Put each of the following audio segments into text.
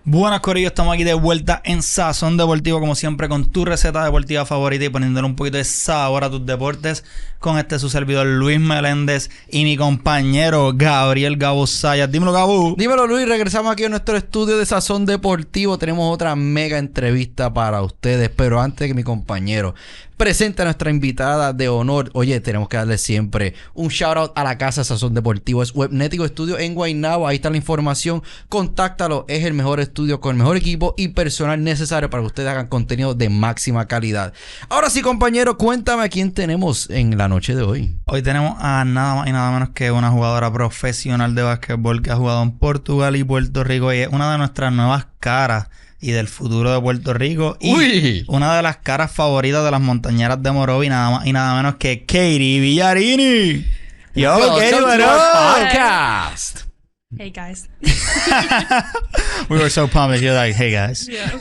Buenas, corillo, estamos aquí de vuelta en Sazón Deportivo, como siempre, con tu receta deportiva favorita y poniéndole un poquito de sabor a tus deportes con su servidor Luis Meléndez y mi compañero Gabriel Gabo Sayas. Dímelo, Gabo. Dímelo, Luis. Regresamos aquí a nuestro estudio de Sazón Deportivo. Tenemos otra mega entrevista para ustedes, pero antes que mi compañero presente a nuestra invitada de honor, oye, tenemos que darle siempre un shout out a la casa Sazón Deportivo. Es Webnético Estudio en Guaynabo. Ahí está la información. Contáctalo. Es el mejor estudio con el mejor equipo y personal necesario para que ustedes hagan contenido de máxima calidad. Ahora sí, compañero, cuéntame a quién tenemos en la noche de hoy. Hoy tenemos a nada más y nada menos que una jugadora profesional de básquetbol que ha jugado en Portugal y Puerto Rico y es una de nuestras nuevas caras y del futuro de Puerto Rico. Y ¡Uy! Una de las caras favoritas de las montañeras de Morovis, nada más y nada menos que Katie y Villarini. Yo, Katie, what up? Podcast. Hey guys. We were so pumped. You're like, hey guys. Yeah.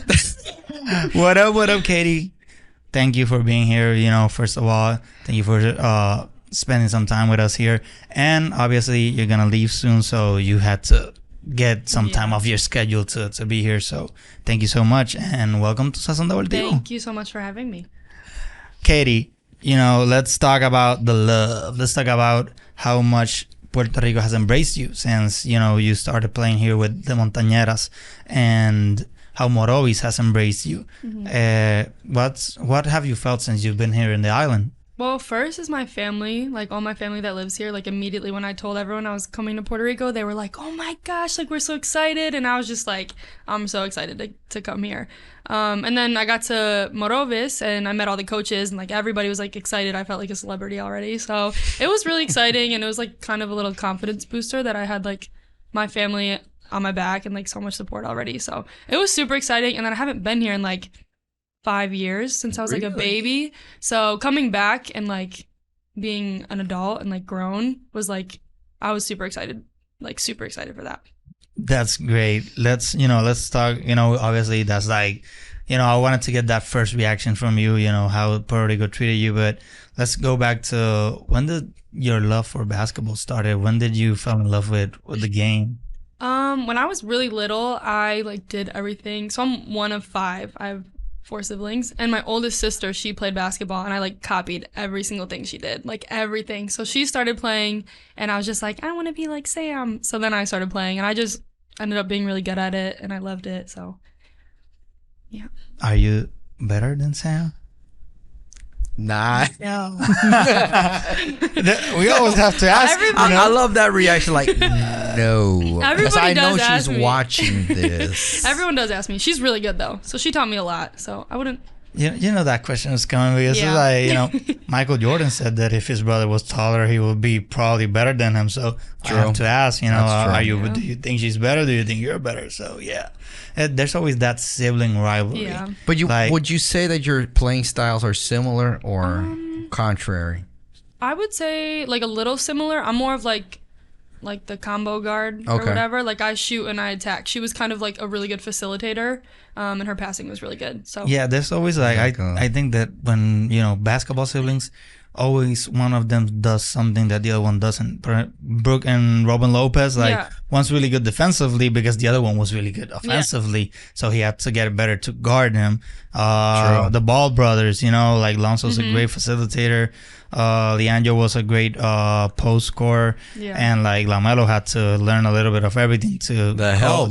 What up, Katie? Thank you for being here. You know, first of all, thank you for spending some time with us here. And obviously, you're gonna leave soon, so you had to get some time off your schedule to be here. So thank you so much, and welcome to Sazón Deportivo. Thank you so much for having me. Katie, you know, let's talk about the love. Let's talk about how much Puerto Rico has embraced you since, you know, you started playing here with the Montañeras, and how Morovis has embraced you. Mm-hmm. What have you felt since you've been here in the island? Well, first is my family, like all my family that lives here. Like immediately when I told everyone I was coming to Puerto Rico, they were like, "Oh my gosh, like we're so excited!" And I was just like, "I'm so excited to come here." And then I got to Morovis and I met all the coaches and like everybody was like excited. I felt like a celebrity already, so it was really exciting and it was like kind of a little confidence booster that I had like my family on my back and like so much support already. So it was super exciting. And then I haven't been here in like 5 years since I was like a baby. So coming back and like being an adult and like grown was like, I was super excited for that. That's great. Let's talk, obviously that's like, I wanted to get that first reaction from you, how Puerto Rico treated you, but let's go back to when did your love for basketball started? When did you fall in love with the game? When I was really little, I like did everything. So I'm one of 5. I have 4 siblings, and my oldest sister, she played basketball, and I like copied every single thing she did, like everything. So she started playing, and I was just like, I want to be like Sam. So then I started playing, and I just ended up being really good at it, and I loved it. So yeah. Are you better than Sam? Nah. No. We always have to ask. I love that reaction. Like, no. Everybody I know does ask she's me. watching this. Everyone does ask me. She's really good though, so she taught me a lot. So I wouldn't. You know that question is coming because it's like, Michael Jordan said that if his brother was taller, he would be probably better than him. So True. I have to ask, That's true. do you think she's better? Do you think you're better? So yeah, there's always that sibling rivalry. Yeah. But like, would you say that your playing styles are similar or contrary? I would say like a little similar. I'm more of like the combo guard or whatever. Like I shoot and I attack. She was kind of like a really good facilitator, and her passing was really good. So yeah, there's always like I think that when basketball siblings, always one of them does something that the other one doesn't. Brooke and Robin Lopez, one's really good defensively because the other one was really good offensively, so he had to get better to guard him. The Ball brothers, like Lonzo's a great facilitator. Leandro was a great post scorer, and like LaMelo had to learn a little bit of everything to.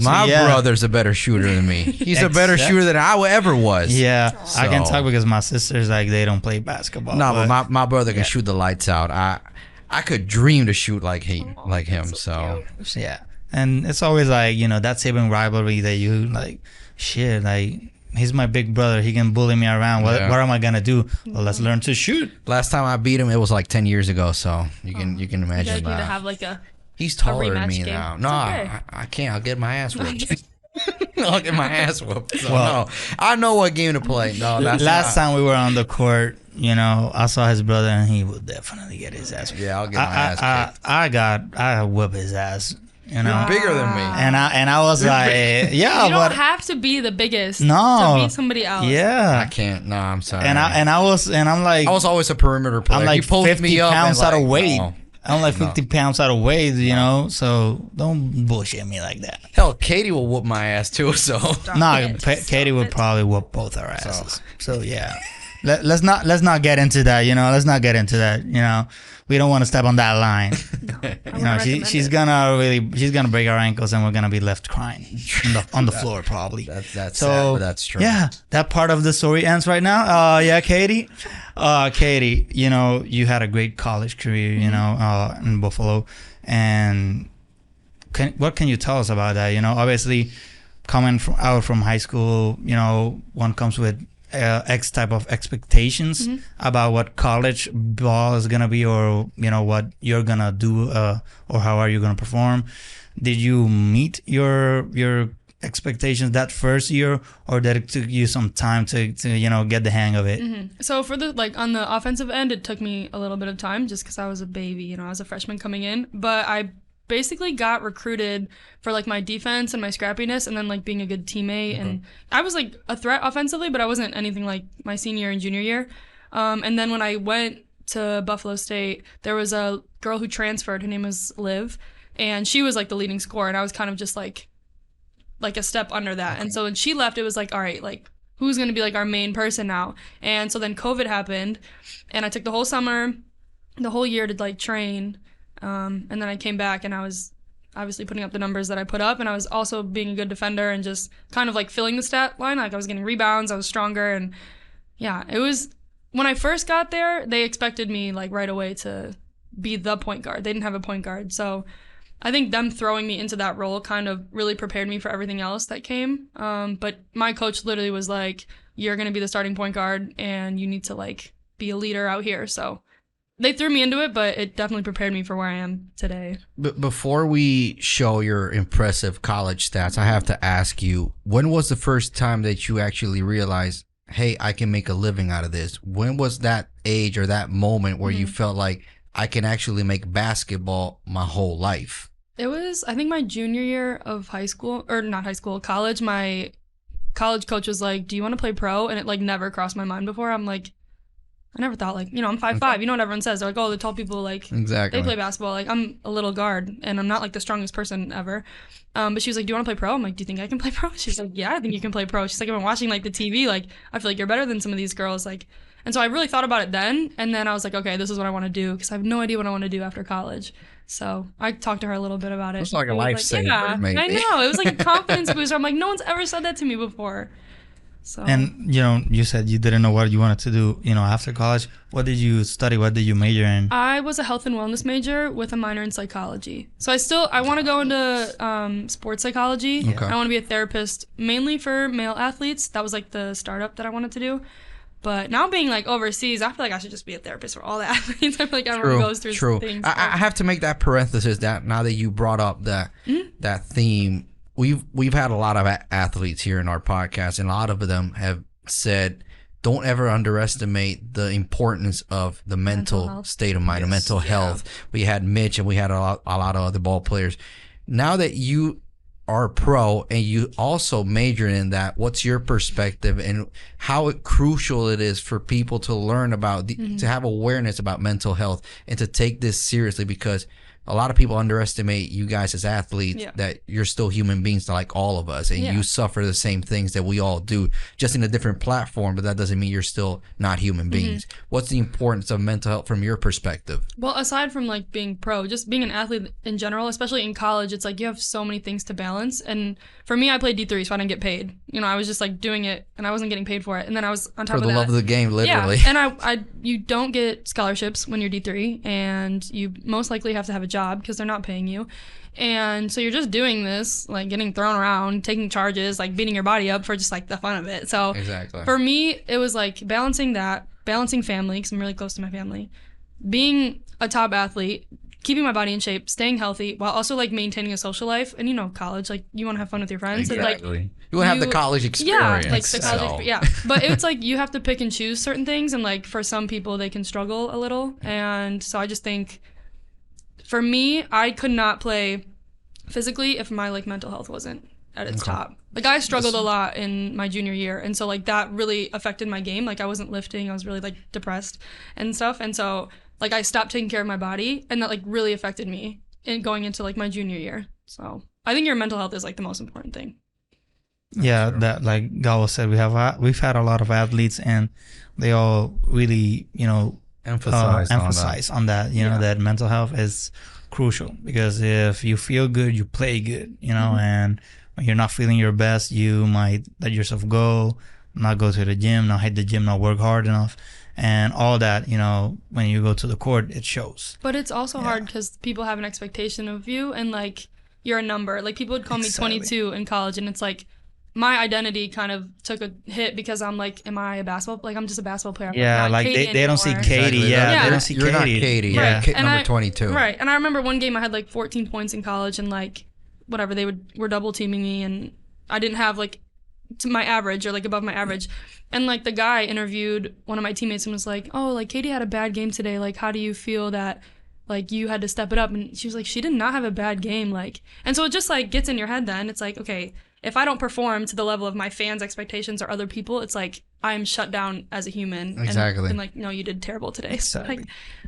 My brother's a better shooter than me. He's a better shooter than I ever was. Yeah, so. I can talk because my sisters they don't play basketball. No, but my brother can shoot the lights out. I could dream to shoot like him. So yeah, and it's always like that sibling rivalry that you like. Shit, like. He's my big brother. He can bully me around. What am I gonna do? Well, let's learn to shoot. Last time I beat him, it was like 10 years ago. So you can imagine you guys that. need to have like He's taller than me game. now. It's No, okay. I can't. I'll get my ass whooped. I'll get my ass whooped. So no, I know what game to play. No, last time we were on the court, I saw his brother, and he would definitely get his ass. Yeah, I'll get my ass kicked. I whip his ass. You're bigger than me. And I was like, yeah, you don't have to be the biggest to beat somebody else. Yeah, I can't. No, I'm sorry. I'm like, I was always a perimeter player. I'm like you 50 me up pounds out of weight. I'm like 50 pounds out of weight, you know, so don't bullshit me like that. Hell, Katie will whoop my ass too, so. Katie would probably whoop both our asses. So yeah. Let's not get into that, you know. Let's not get into that, you know. We don't want to step on that line. You know, she's gonna break our ankles and we're gonna be left crying on the floor probably. That's sad, but that's true. Yeah, that part of the story ends right now. Yeah, Katie. Katie, you know, you had a great college career, you know, in Buffalo, and what can you tell us about that? You know, obviously, coming out from high school, you know, one comes with X type of expectations about what college ball is gonna be, or you know what you're gonna do, or how are you gonna perform. Did you meet your expectations that first year, or did it took you some time to you know get the hang of it? So for the on the offensive end, it took me a little bit of time just because I was a baby, you know, I was a freshman coming in, but I basically got recruited for like my defense and my scrappiness, and then like being a good teammate, and I was like a threat offensively, but I wasn't anything like my senior and junior year. And then when I went to Buffalo State, there was a girl who transferred. Her name was Liv, and she was like the leading scorer, and I was kind of just like a step under that. And so when she left, it was like, all right, like who's going to be like our main person now? And so then COVID happened, and I took the whole summer, the whole year to like train. And then I came back, and I was obviously putting up the numbers that I put up, and I was also being a good defender and just kind of like filling the stat line. Like I was getting rebounds, I was stronger, and yeah, it was when I first got there, they expected me like right away to be the point guard. They didn't have a point guard, so I think them throwing me into that role kind of really prepared me for everything else that came. But my coach literally was like, "You're gonna be the starting point guard, and you need to like be a leader out here." So they threw me into it, but it definitely prepared me for where I am today. But before we show your impressive college stats, I have to ask you, when was the first time that you actually realized, hey, I can make a living out of this? When was that age or that moment where you felt like I can actually make basketball my whole life? It was, I think, my junior year of high school, or not high school, college. My college coach was like, do you want to play pro? And it like never crossed my mind before. I'm like, I never thought, like, you know, I'm 5'5". You know what everyone says? They're like, oh, the tall people, like, exactly. They play basketball. Like, I'm a little guard, and I'm not, like, the strongest person ever. But she was like, do you want to play pro? I'm like, do you think I can play pro? She's like, yeah, I think you can play pro. She's like, I've been watching, like, the TV. Like, I feel like you're better than some of these girls. Like, and so I really thought about it then. And then I was like, okay, this is what I want to do, because I have no idea what I want to do after college. So I talked to her a little bit about it. It's like a lifesaver, yeah, maybe. I know. It was like a confidence booster. I'm like, no one's ever said that to me before. So. And, you know, you said you didn't know what you wanted to do, you know, after college. What did you study? What did you major in? I was a health and wellness major with a minor in psychology. So I want to go into sports psychology. Okay. I want to be a therapist mainly for male athletes. That was like the startup that I wanted to do. But now being like overseas, I feel like I should just be a therapist for all the athletes. I feel like everyone goes through some things. I have to make that parenthesis that now that you brought up that theme, we've had a lot of athletes here in our podcast, and a lot of them have said, don't ever underestimate the importance of the mental state of mind, mental health. We had Mitch, and we had a lot of other ball players. Now that you are pro and you also major in that, what's your perspective and how crucial it is for people to learn about to have awareness about mental health and to take this seriously? Because a lot of people underestimate you guys as athletes, that you're still human beings like all of us, and you suffer the same things that we all do, just in a different platform, but that doesn't mean you're still not human beings. What's the importance of mental health from your perspective? Well, aside from like being pro, just being an athlete in general, especially in college, it's like you have so many things to balance. And for me, I played D3, so I didn't get paid. You know, I was just like doing it, and I wasn't getting paid for it. And then I was on top of that. For the love of the game, literally. Yeah, and you don't get scholarships when you're D3, and you most likely have to have a job because they're not paying you. And so you're just doing this, like getting thrown around, taking charges, like beating your body up for just like the fun of it. So for me, it was like balancing that, balancing family, because I'm really close to my family, being a top athlete, keeping my body in shape, staying healthy, while also like maintaining a social life. And you know, college, like you want to have fun with your friends. Exactly. And, like, you want to have the college experience. Yeah, like the college yeah. But it's like you have to pick and choose certain things, and like for some people they can struggle a little. And so I just think for me, I could not play physically if my like mental health wasn't at its top. Like I struggled a lot in my junior year, and so like that really affected my game. Like I wasn't lifting, I was really like depressed and stuff. And so like I stopped taking care of my body, and that like really affected me in going into like my junior year. So I think your mental health is like the most important thing. Yeah, that like Galo said, we've had a lot of athletes, and they all really, emphasize on that. You know, that mental health is crucial, because if you feel good, you play good. And when you're not feeling your best, you might let yourself go, not go to the gym, not hit the gym, not work hard enough. And all that, when you go to the court, it shows. But it's also hard because people have an expectation of you, and like you're a number. Like people would call me 22 in college, and it's like my identity kind of took a hit because I'm like, am I a basketball? Like I'm just a basketball player. Yeah, like they don't see Katie. Exactly. Yeah, they don't see You're Katie. Not Katie. Yeah, You're number 22. Right. And I remember one game I had like 14 points in college, and like whatever were double teaming me, and I didn't have like to my average or like above my average. And like the guy interviewed one of my teammates and was like, oh, like Katie had a bad game today. Like, how do you feel that like you had to step it up? And she was like, she did not have a bad game. Like, and so it just like gets in your head then. It's like, okay, if I don't perform to the level of my fans' expectations or other people, it's like I'm shut down as a human. Exactly. And like, no, you did terrible today. Exactly. Like,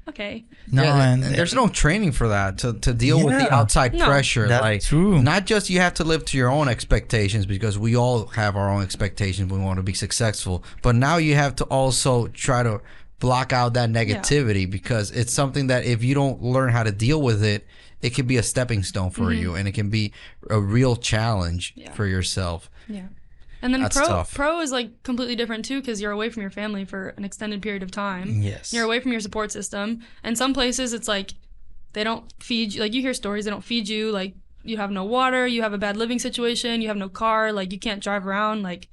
okay. No, and there's no training for that to deal with the outside pressure. That's like true. Not just you have to live to your own expectations, because we all have our own expectations. We want to be successful, but now you have to also try to block out that negativity, because it's something that if you don't learn how to deal with it, it can be a stepping stone for you, and it can be a real challenge for yourself. Yeah. And then That's pro is like completely different too, because you're away from your family for an extended period of time. Yes. You're away from your support system. And some places it's like they don't feed you. Like you hear stories, they don't feed you. Like you have no water, you have a bad living situation, you have no car, like you can't drive around. Like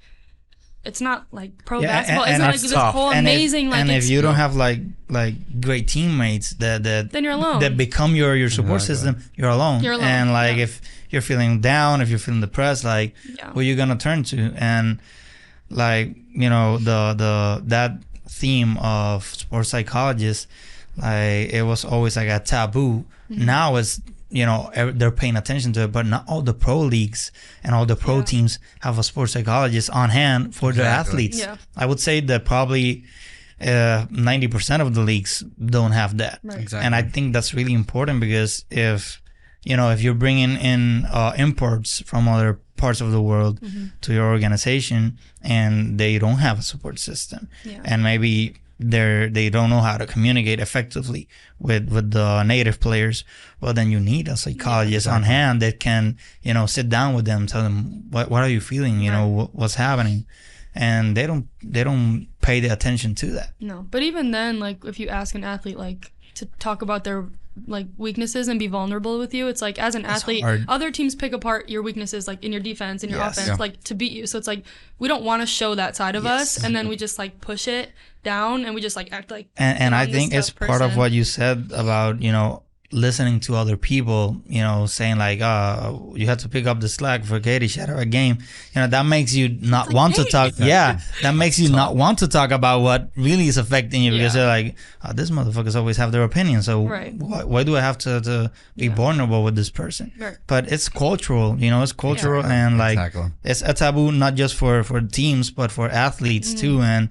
it's not like pro basketball. It's not like this whole amazing and if you don't have like great teammates that then you're alone. That become your support system, you're alone. You're alone. And like if you're feeling down, if you're feeling depressed, like who are you gonna turn to? And like that theme of sports psychologists, like it was always like a taboo. Now it's they're paying attention to it, but not all the pro leagues and all the pro teams have a sports psychologist on hand for their athletes. I would say that probably 90% of the leagues don't have that. Right. Exactly. And I think that's really important, because if you're bringing in imports from other parts of the world to your organization, and they don't have a support system, and maybe they don't know how to communicate effectively with the native players, well, then you need a psychologist on hand that can sit down with them, tell them what are you feeling, what's happening, and they don't pay the attention to that. No, but even then, like if you ask an athlete like to talk about their like weaknesses and be vulnerable with you, it's like as an athlete, other teams pick apart your weaknesses like in your defense and your offense like to beat you. So it's like we don't want to show that side of us, and then we just like push it down and we just like act like and I think it's part of what you said about listening to other people, saying like, you have to pick up the slack for Katie, she had a game, that makes you not want to talk. That makes you not want to talk about what really is affecting you, because they're like, this motherfuckers always have their opinion, so why do I have to be vulnerable with this person? But it's cultural, it's cultural, and like it's a taboo, not just for teams but for athletes too. And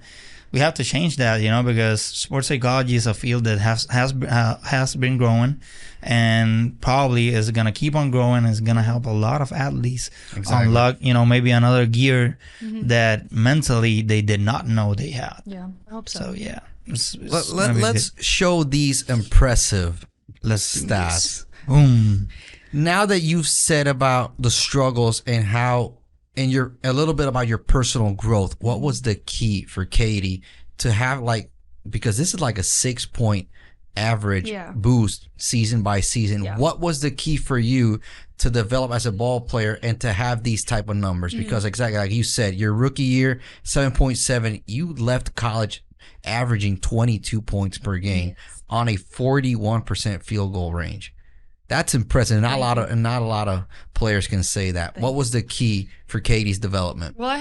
we have to change that, because sports psychology is a field that has been growing, and probably is gonna keep on growing. Is gonna help a lot of athletes unlock, maybe another gear that mentally they did not know they had. Yeah, I hope so. So yeah, let's show these impressive stats. Boom. Now that you've said about the struggles and how. And a little bit about your personal growth. What was the key for Katie to have because this is like a 6-point average boost season by season. What was the key for you to develop as a ball player and to have these type of numbers? Because exactly like you said, your rookie year, 7.7, you left college averaging 22 points per game on a 41% field goal range. That's impressive. Not a lot of players can say that. What was the key for Katie's development? Well, I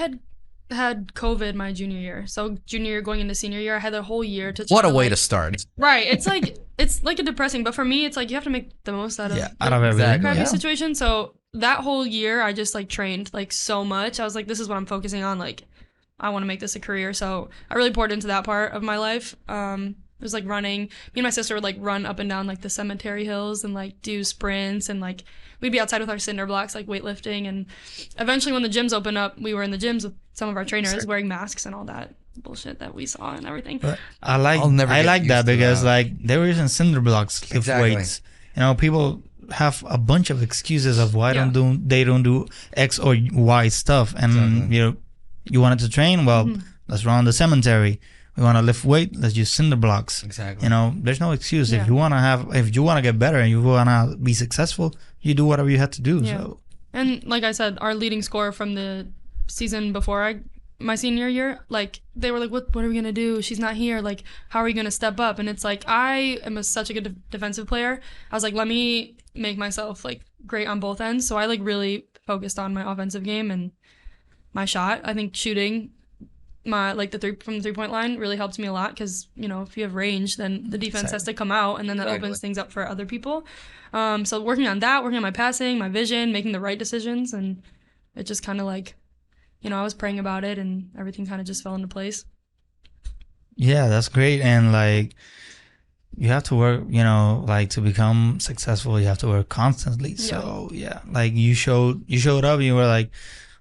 had COVID my junior year. So junior year going into senior year, I had the whole year to What a way to start. Right. It's like a depressing, but for me it's like you have to make the most out of everything. Crappy situation. So that whole year I just like trained like so much. I was like, this is what I'm focusing on. Like I want to make this a career. So I really poured into that part of my life. It was like running. Me and my sister would like run up and down like the cemetery hills and like do sprints, and like we'd be outside with our cinder blocks like weightlifting, and eventually when the gyms opened up, we were in the gyms with some of our trainers wearing masks and all that bullshit that we saw and everything. But I like that because like they were using cinder blocks, lift weights. You know, people have a bunch of excuses of why they don't do X or Y stuff, and you know, you wanted to train, well, let's run the cemetery. We want to lift weight, let's use cinder blocks. Exactly. You know, there's no excuse. If you want to get better and you want to be successful, you do whatever you have to do. So, and like I said, our leading scorer from the season before my senior year, like they were like, what are we gonna do? She's not here. Like, how are we gonna step up? And it's like, I am such a good defensive player. I was like, let me make myself like great on both ends. So I like really focused on my offensive game and my shot. I think shooting my like from the 3-point line really helps me a lot, because you know, if you have range, then the defense has to come out, and then that opens things up for other people. So working on my passing, my vision, making the right decisions, and it just kind of like, you know, I was praying about it and everything kind of just fell into place. Yeah, that's great. And like, you have to work, you know, like to become successful, you have to work constantly. So yeah, like you showed up, you were like,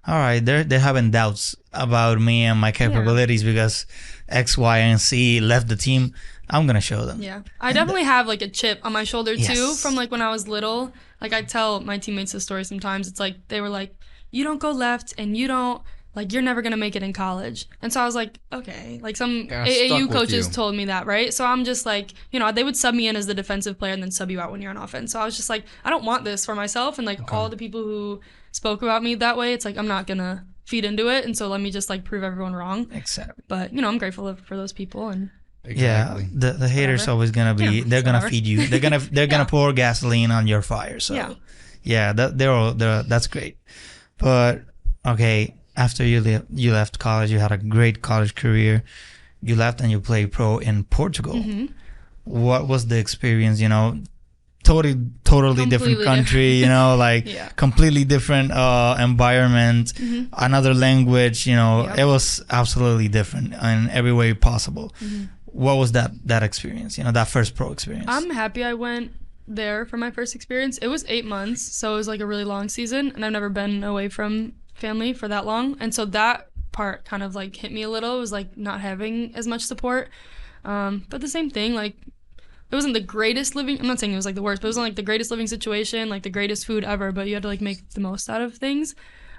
all right, they're having doubts about me and my capabilities because X, Y, and Z left the team. I'm going to show them. Yeah. I definitely have like a chip on my shoulder too from like when I was little. Like I tell my teammates this story sometimes. It's like, they were like, you don't go left and you don't, like, you're never going to make it in college. And so I was like, okay. Like some AAU coaches told me that, right? So I'm just like, you know, they would sub me in as the defensive player and then sub you out when you're on offense. So I was just like, I don't want this for myself. And like all the people who spoke about me that way, it's like, I'm not going to feed into it. And so let me just like prove everyone wrong. Exactly. But, you know, I'm grateful for those people. And the haters always going to be, they're going to feed you. They're going to pour gasoline on your fire. So that's great. But okay, after you left college, you had a great college career. You left and you played pro in Portugal. Mm-hmm. What was the experience? You know, totally different country. You know, like completely different environment, another language. You know, it was absolutely different in every way possible. Mm-hmm. What was that experience? You know, that first pro experience. I'm happy I went there for my first experience. It was 8 months, so it was like a really long season, and I've never been away from family for that long, and so that part kind of like hit me a little. It was like not having as much support, but the same thing, like it wasn't the greatest living, I'm not saying it was like the worst, but it wasn't like the greatest living situation, like the greatest food ever, but you had to like make the most out of things.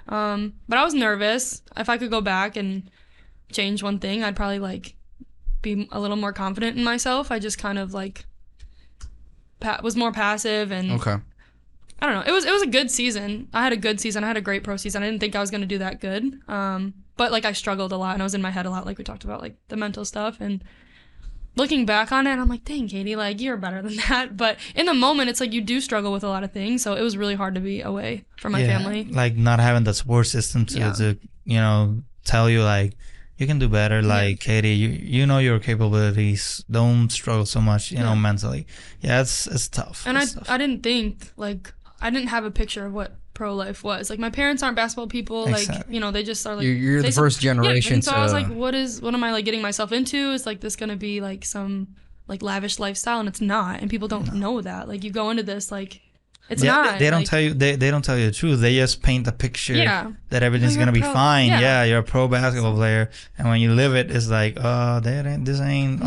But I was nervous. If I could go back and change one thing, I'd probably like be a little more confident in myself. I just kind of like was more passive, and I don't know. It was a good season. I had a good season. I had a great pro season. I didn't think I was going to do that good. But like I struggled a lot, and I was in my head a lot, like we talked about, like the mental stuff. And looking back on it, I'm like, dang, Katie, like you're better than that. But in the moment, it's like you do struggle with a lot of things. So it was really hard to be away from my family. Like not having the support system to you know, tell you like, you can do better. Like, Katie, you know your capabilities. Don't struggle so much, you know, mentally. Yeah, it's tough. And I didn't think, like, I didn't have a picture of what pro life was. Like, my parents aren't basketball people. Exactly. Like, you know, they just are like... You're the first generation. And so I was like, what am I, like, getting myself into? Is, like, this going to be, like, some, like, lavish lifestyle? And it's not. And people don't know that. Like, you go into this, like... It's not. They don't tell you. They don't tell you the truth. They just paint a picture that everything's gonna be fine. Yeah, you're a pro basketball player, and when you live it, it's like, oh, this ain't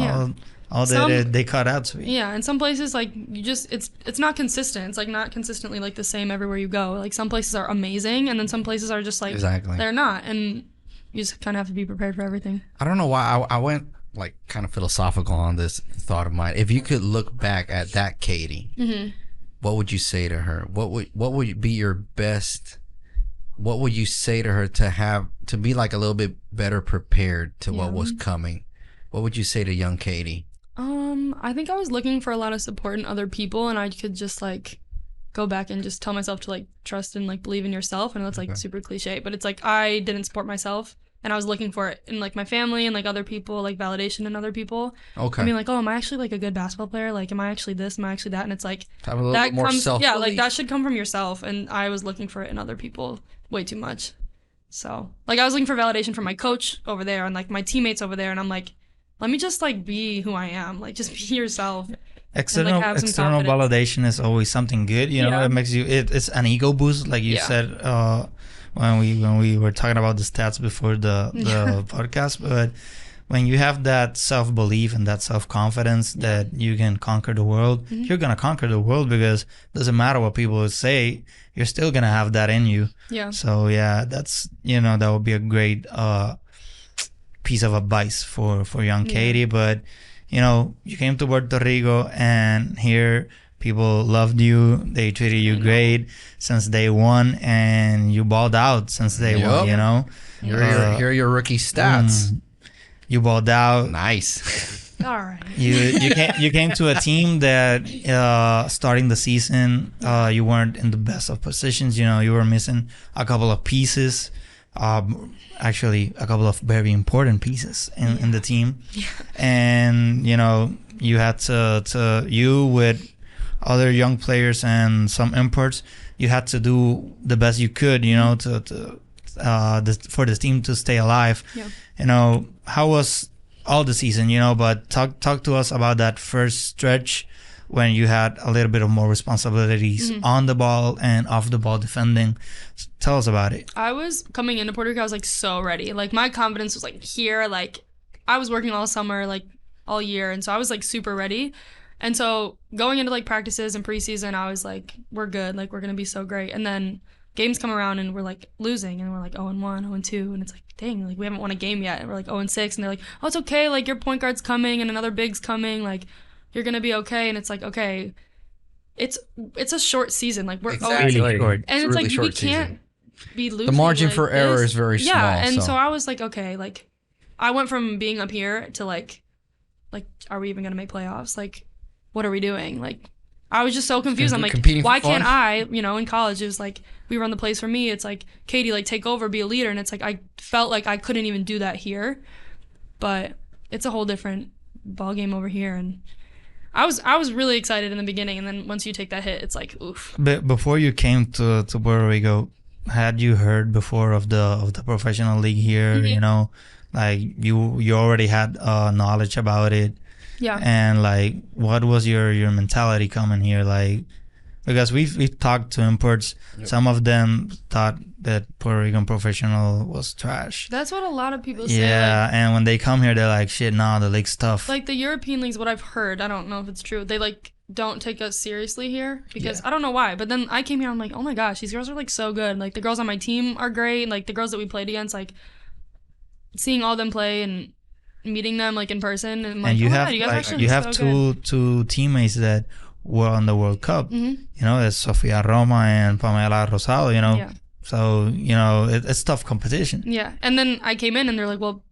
all that they cut out to be. Yeah, and some places like you just it's not consistent. It's like not consistently like the same everywhere you go. Like some places are amazing, and then some places are just like they're not, and you just kind of have to be prepared for everything. I don't know why I went like kind of philosophical on this thought of mine. If you could look back at that Katie. Mm-hmm. What would you say to her? What would be your best? What would you say to her to be like a little bit better prepared to what was coming? What would you say to young Katie? I think I was looking for a lot of support in other people, and I could just like go back and just tell myself to like trust and like believe in yourself. And that's like super cliche, but it's like I didn't support myself. And I was looking for it in like my family and like other people, like validation in other people. Okay. I mean, like, oh, am I actually like a good basketball player? Like, am I actually this? Am I actually that? And it's like have a little bit more self-belief. Yeah, like that should come from yourself. And I was looking for it in other people way too much. So like I was looking for validation from my coach over there and like my teammates over there. And I'm like, let me just like be who I am. Like just be yourself. External and, like, have some external validation is always something good. You know, it makes you. It's an ego boost, like you said when we were talking about the stats before the podcast. But when you have that self belief and that self confidence that you can conquer the world, you're gonna conquer the world, because it doesn't matter what people say. You're still gonna have that in you. Yeah. So yeah, that's that would be a great piece of advice for young Katie. But you came to Puerto Rico, and here people loved you. They treated you great since day one, and you balled out since day one. Here are your rookie stats. You balled out. Nice. All right. You came to a team that starting the season, you weren't in the best of positions. You were missing a couple of pieces. Actually, a couple of very important pieces in the team. Yeah. And you had to you with other young players and some imports, you had to do the best you could, for the team to stay alive. Yeah. How was all the season, but talk to us about that first stretch when you had a little bit of more responsibilities on the ball and off the ball defending. Tell us about it. I was coming into Puerto Rico, I was like so ready. Like my confidence was like here. Like I was working all summer, like all year, and so I was like super ready. And so going into like practices and preseason, I was like, we're good, like we're gonna be so great. And then games come around and we're like losing, and we're like 0-1, 0-2, and it's like, dang, like we haven't won a game yet, and we're like 0-6, and they're like, oh, it's okay, like your point guard's coming and another big's coming, like you're gonna be okay. And it's like, okay, it's a short season, like we're exactly always short. And it's like we can't be losing. The margin like for error is very small. Yeah, and so I was like, okay, like I went from being up here to like are we even gonna make playoffs? Like what are we doing? Like I was just so confused. I'm like, why can't I, in college it was like we run the plays for me. It's like, Katie, like take over, be a leader. And it's like I felt like I couldn't even do that here. But it's a whole different ball game over here, and I was really excited in the beginning, and then once you take that hit, it's like oof. But before you came to Puerto Rico, had you heard before of the professional league here? Mm-hmm. Like you already had knowledge about it. Yeah. And like, what was your mentality coming here? Like, because we've talked to imports, some of them thought that Puerto Rican professional was trash. That's what a lot of people say. Yeah, and when they come here, they're like, shit, nah, the league's tough. Like the European leagues, what I've heard, I don't know if it's true. They like don't take us seriously here because I don't know why. But then I came here, I'm like, oh my gosh, these girls are like so good. Like the girls on my team are great. Like the girls that we played against, like seeing all them play and meeting them like in person, and like, and you oh have God, you guys like you have two teammates that were on the World Cup. There's Sofia Roma and Pamela Rosado. So it's tough competition. Yeah, and then I came in and they're like, well,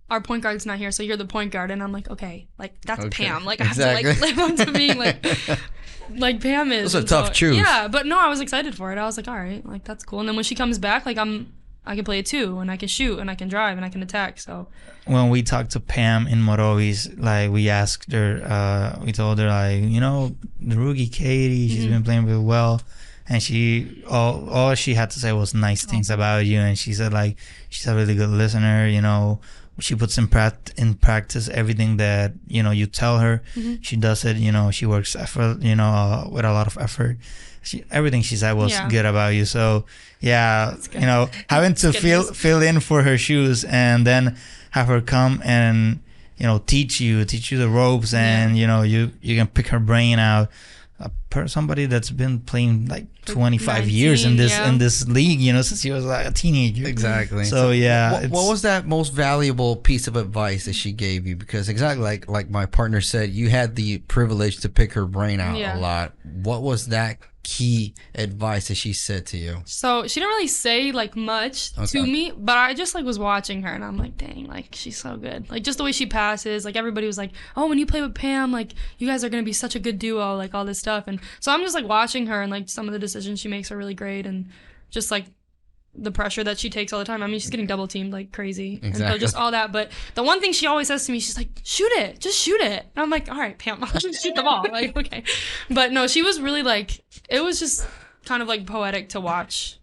our point guard's not here, so you're the point guard, and I'm like, okay, like that's Pam. Like I have to like live up to being like Pam is. It's a tough truth. Yeah, but no, I was excited for it. I was like, all right, like that's cool. And then when she comes back, like I can play it too, and I can shoot, and I can drive, and I can attack. So when we talked to Pam in Morovis, like we asked her, we told her like, the rookie Katie, she's been playing really well, and she all she had to say was nice things about you, and she said like she's a really good listener. She puts in practice everything that you tell her. She does it. She works effort. With a lot of effort. Everything she said was good about you. So yeah, having to fill in for her shoes and then have her come and teach you the ropes, and you can pick her brain out. Somebody that's been playing like 25 19, years in this league, since she was like a teenager. Exactly. So yeah, what was that most valuable piece of advice that she gave you? Because exactly like my partner said, you had the privilege to pick her brain out a lot. What was that key advice that she said to you? So she didn't really say like much to me, but I just like was watching her, and I'm like, dang, like she's so good. Like just the way she passes, like everybody was like, oh, when you play with Pam, like you guys are gonna be such a good duo, like all this stuff. And so I'm just like watching her, and like some of the decisions she makes are really great, and just like the pressure that she takes all the time. I mean, she's getting double teamed like crazy. Exactly. And so just all that. But the one thing she always says to me, she's like, shoot it. Just shoot it. And I'm like, all right, Pam, I'll just shoot the ball. Like, okay. But no, she was really like, it was just kind of like poetic to watch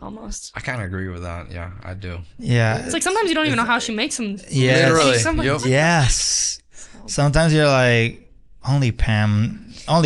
almost. I kind of agree with that. Yeah, I do. Yeah. It's like sometimes you don't even know how she makes them. Yeah. Literally. Yep. Yes. Sometimes you're like, only Pam saw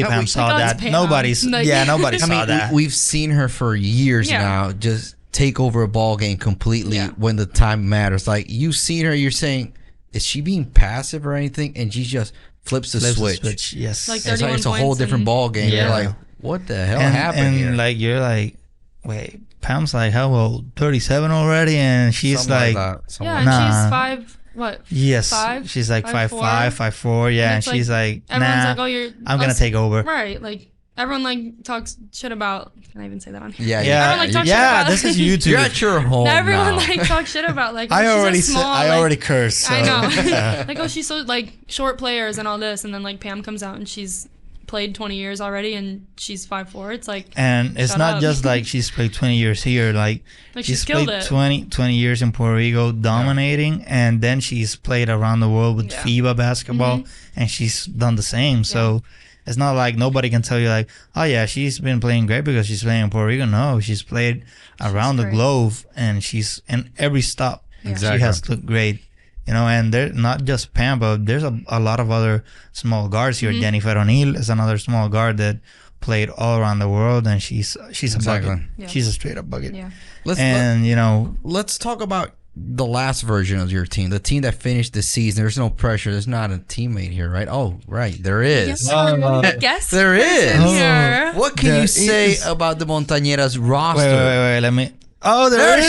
that. Pam. Nobody saw that. We've seen her for years now just take over a ball game completely when the time matters. Like, you've seen her, you're saying, is she being passive or anything? And she just flips the switch. Yes. Like it's a whole different ball game. Yeah. You're like, what the hell happened here? And like, you're like, wait, Pam's like, how old? 37 already? And she's Something like and she's 5. What? Yes. 5? She's like 5'5", 5'4". Yeah. And she's like, everyone's like, oh, I'm going to take over. Right. Like, everyone like talks shit about. Can I even say that on here? Yeah. Everyone, like, talks shit about, this is YouTube. You're at your home everyone now. like talks shit about like. I she's already cursed. So. I know. Like, oh, she's so like short players and all this, and then like Pam comes out and she's played 20 years already and she's 5'4". It's like, and it's not just like she's played 20 years here, like she's played 20 years in Puerto Rico dominating, and then she's played around the world with FIBA basketball, and she's done the same. So it's not like nobody can tell you like, oh yeah, she's been playing great because she's playing in Puerto Rico. No, she's played around the globe, and she's in every stop. Exactly. She has looked great. You know, and they're not just Pam, but there's a lot of other small guards here. Jennifer O'Neill is another small guard that played all around the world, and she's a bucket. Yeah. She's a straight up bucket. Yeah. Let's talk about the last version of your team, the team that finished the season. There's no pressure. There's not a teammate here, right? Oh, right, there is. Yes, there is. Here. What can you say about the Montañeras roster? Wait. Let me. Oh, there she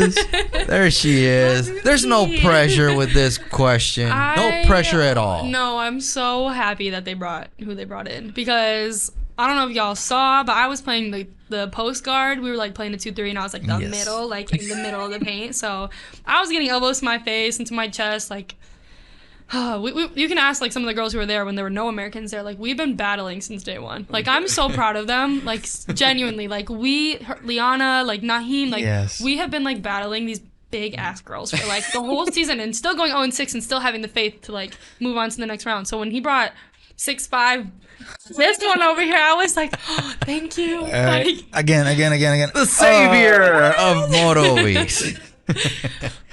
is. There she is. There's no pressure with this question. No pressure at all. No, I'm so happy that they brought who they brought in, because I don't know if y'all saw, but I was playing the post guard. We were like playing the 2-3, and I was like middle, like in the middle of the paint. So I was getting elbows to my face and to my chest, like. You can ask like some of the girls who were there when there were no Americans there. Like, we've been battling since day one. Like, I'm so proud of them. Like, genuinely, like Liana, like Naheem, like we have been like battling these big ass girls for like the whole season, and still going 0-6 and still having the faith to like move on to the next round. So when he brought 6'5", this one over here, I was like, oh, thank you. Like, Again. The savior of Morovis.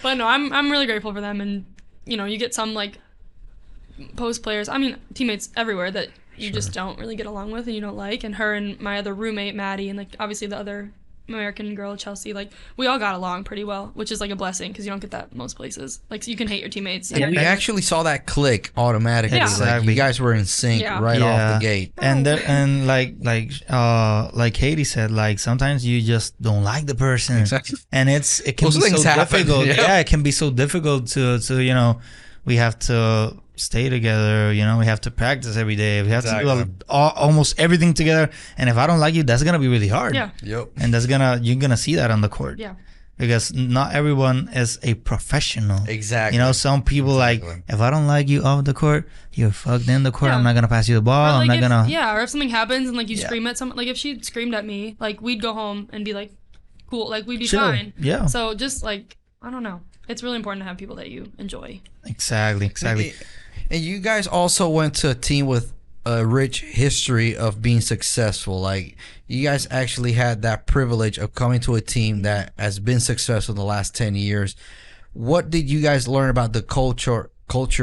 But no, I'm really grateful for them, and you know, you get some like post players, I mean teammates everywhere that you just don't really get along with and you don't like, and her and my other roommate Maddie, and like obviously the other American girl Chelsea, like we all got along pretty well, which is like a blessing because you don't get that most places. Like, so you can hate your teammates. Yeah, we actually saw that click automatically. Yeah. Like, you guys were in sync right off the gate. And like Katie said, like sometimes you just don't like the person. Exactly. And it can be so difficult. Yeah, it can be so difficult to you know, we have to stay together, you know, we have to practice every day, we have to do almost everything together, and if I don't like you, that's gonna be really hard. And you're gonna see that on the court, because not everyone is a professional. You know, some people like, if I don't like you off the court, you're fucked in the court. I'm not gonna pass you the ball. Or like or if something happens and like you scream at someone, like if she screamed at me, like we'd go home and be like, cool, like we'd be fine. So just like, I don't know, it's really important to have people that you enjoy. Exactly. And you guys also went to a team with a rich history of being successful. Like, you guys actually had that privilege of coming to a team that has been successful in the last 10 years. What did you guys learn about the culture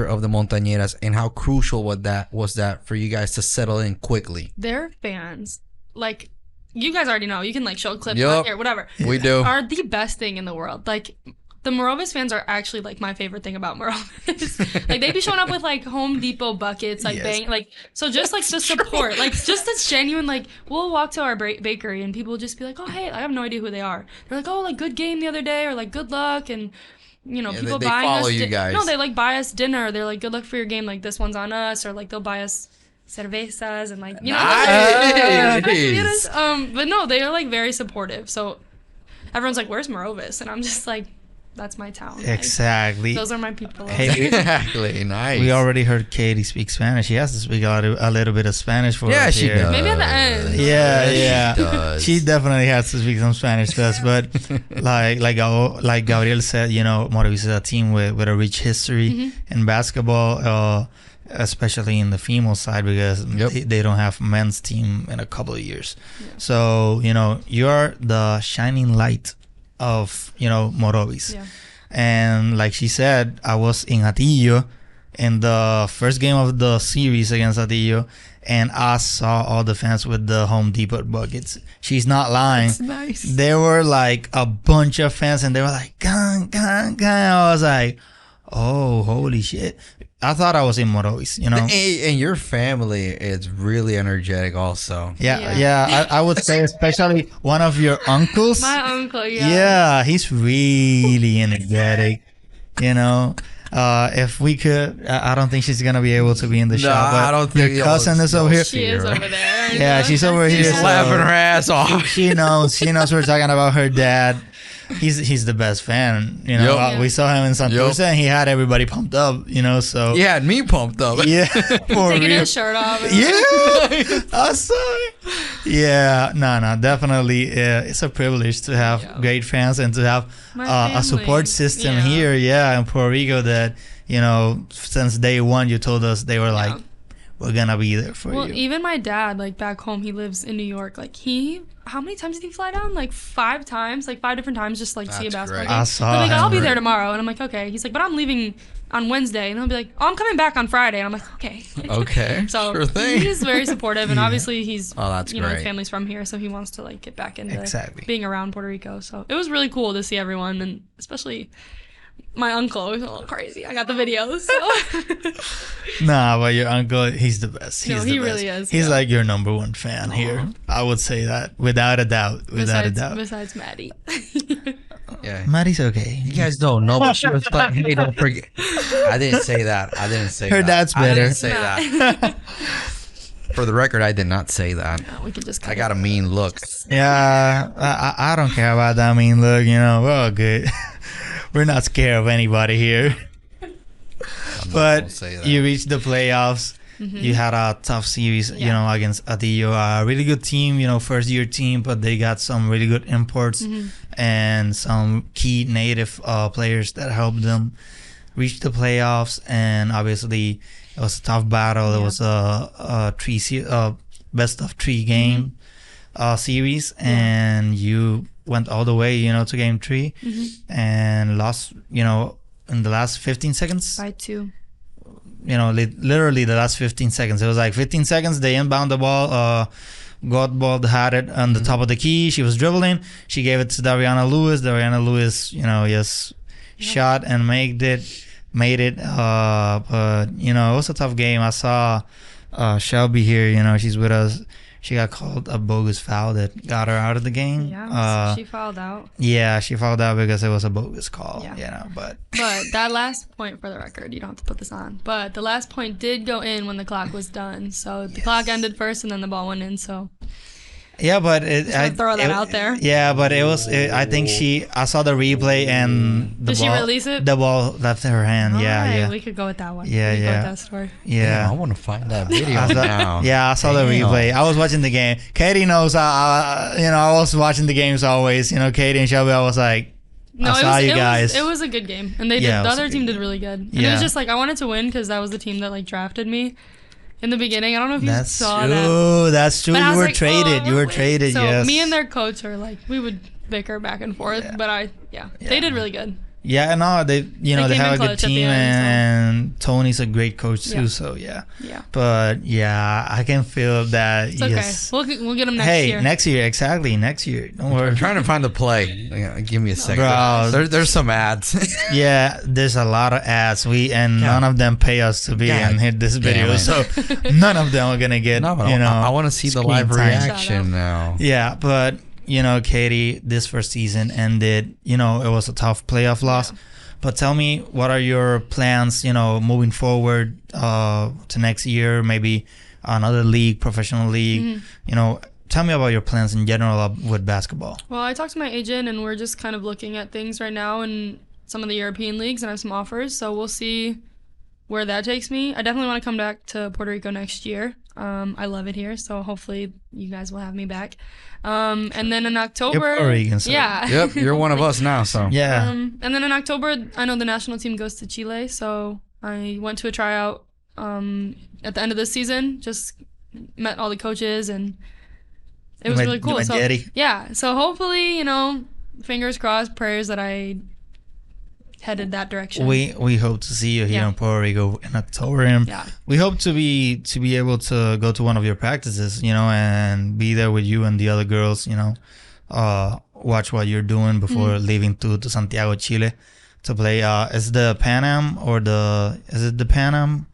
of the Montañeras, and how crucial was that for you guys to settle in quickly? Their fans, like, you guys already know, you can like show clips out here, whatever. We do. Are the best thing in the world. Like, the Morovis fans are actually like my favorite thing about Morovis. Like, they be showing up with like Home Depot buckets, like bang, like, so just like the support, like just this genuine, like we'll walk to our bakery and people will just be like, oh hey, I have no idea who they are. They're like, oh, like good game the other day, or like good luck, and you know, people they buying follow us. You guys. No, they like buy us dinner. They're like, good luck for your game. Like, this one's on us, or like they'll buy us cervezas and like, you know. Nice. But no, they are like very supportive. So everyone's like, where's Morovis? And I'm just like, that's my town. Exactly. Like, those are my people. Exactly. Nice. We already heard Katie speak Spanish. She has to speak a little bit of Spanish for us. Yeah, she does. Maybe at the end. Yeah. She definitely has to speak some Spanish to us. But like Gabriel said, you know, Morovis is a team with a rich history in basketball. especially in the female side, because they don't have men's team in a couple of years. So you're the shining light of Morovis. And like she said, I was in Atillo in the first game of the series against Atillo, and I saw all the fans with the Home Depot buckets. She's not lying. That's nice. There were like a bunch of fans, and they were like, "Gang, gang, gang." I was like, "Oh, holy shit!" I thought I was in Morovis, And your family is really energetic, also. Yeah. I would say, especially one of your uncles. My uncle, Yeah, he's really energetic. If we could, I don't think she's gonna be able to be in the show. But I don't think your cousin is over here. She is over there. Yeah, she's over here. She's laughing her ass off. She knows we're talking about her dad. He's the best fan. We saw him in Santurce, and he had everybody pumped up. So he had me pumped up. Yeah, for taking real. his shirt off. Yeah, I saw it. Yeah, no, definitely. It's a privilege to have great fans and to have a support system here. Yeah, in Puerto Rico that since day one you told us they were like, we're gonna be there for you. Well, even my dad, like back home, he lives in New York. Like how many times did he fly down? Like 5 times, like 5 different times, just like see a basketball game. I saw like, him. I'll be there tomorrow, and I'm like, okay. He's like, but I'm leaving on Wednesday, and he'll be like, oh, I'm coming back on Friday, and I'm like, okay. Okay. So sure thing. he's very supportive, and obviously he's that's his great. family's from here, so he wants to like get back into Exactly. being around Puerto Rico. So it was really cool to see everyone, and especially my uncle was a little crazy. I got the videos. So. Nah, but your uncle, he's the best. He's the best. Really is. He's like your number one fan here. I would say that without a doubt. Besides Maddie. Yeah. Maddie's okay. You guys don't know, but she was like, hey, don't forget. I didn't say that. Her dad's better. I didn't say that. For the record, I did not say that. No, we could just I got a mean look. Yeah, I don't care about that mean look. We're all good. We're not scared of anybody here. But you reached the playoffs. Mm-hmm. You had a tough series, against Atillo. A really good team, first year team, but they got some really good imports and some key native players that helped them reach the playoffs. And obviously, it was a tough battle. It was a best of 3 game series, and you went all the way, to game 3 and lost, in the last 15 seconds. By 2. Literally the last 15 seconds. It was like 15 seconds. They inbound the ball. Godbold had it on the top of the key. She was dribbling. She gave it to Dariana Lewis. Dariana Lewis, shot and made it. But it was a tough game. I saw Shelby here. She's with us. She got called a bogus foul that got her out of the game. Yeah, she fouled out. Yeah, she fouled out because it was a bogus call. But that last point, for the record, you don't have to put this on. But the last point did go in when the clock was done. So the clock ended first, and then the ball went in. So. Yeah, but I throw that out there. Yeah, but I think I saw the replay and Did she release it? The ball left her hand. All yeah. We could go with that one. Yeah. Go with that story. Yeah. I want to find that video now. Yeah, I saw the replay. I was watching the game. Katie knows. I was watching the games always. Katie and Shelby. I was like, I saw you guys. It was a good game, and they did. The other team did really good. And it was just like I wanted to win because that was the team that like drafted me. In the beginning, I don't know if you saw that. That's true. You were traded. You were traded. So yes. Me and their coach are like we would bicker back and forth, but they did really good. Yeah, no, they have a good team, and Tony's a great coach too. So yeah. But I can feel that. It's okay. Yes. We'll get them next year. Hey, next year, exactly. Next year. Don't worry. I'm trying to find the play. Give me a second. Bro, there's some ads. Yeah, there's a lot of ads. None of them pay us to be and hit this video, so none of them are gonna get. I want to see the live reaction now. Yeah, but. Katie, this first season ended, it was a tough playoff loss. But tell me, what are your plans, moving forward to next year, maybe another league, professional league? Tell me about your plans in general with basketball. Well, I talked to my agent, and we're just kind of looking at things right now in some of the European leagues, and I have some offers. So we'll see where that takes me. I definitely want to come back to Puerto Rico next year. I love it here, so hopefully you guys will have me back. And then in October, you're Puerto Rican, so. Yep, you're one of us now, so yeah. And then in October, I know the national team goes to Chile, so I went to a tryout at the end of this season. Just met all the coaches, and it was really cool. So yeah, so hopefully, you know, fingers crossed, prayers that I headed that direction. We hope to see you here in Puerto Rico in October, and we hope to be able to go to one of your practices, you know, and be there with you and the other girls, you know, watch what you're doing before leaving to Santiago, Chile, to play. Is the Pan Am is it the Pan Am?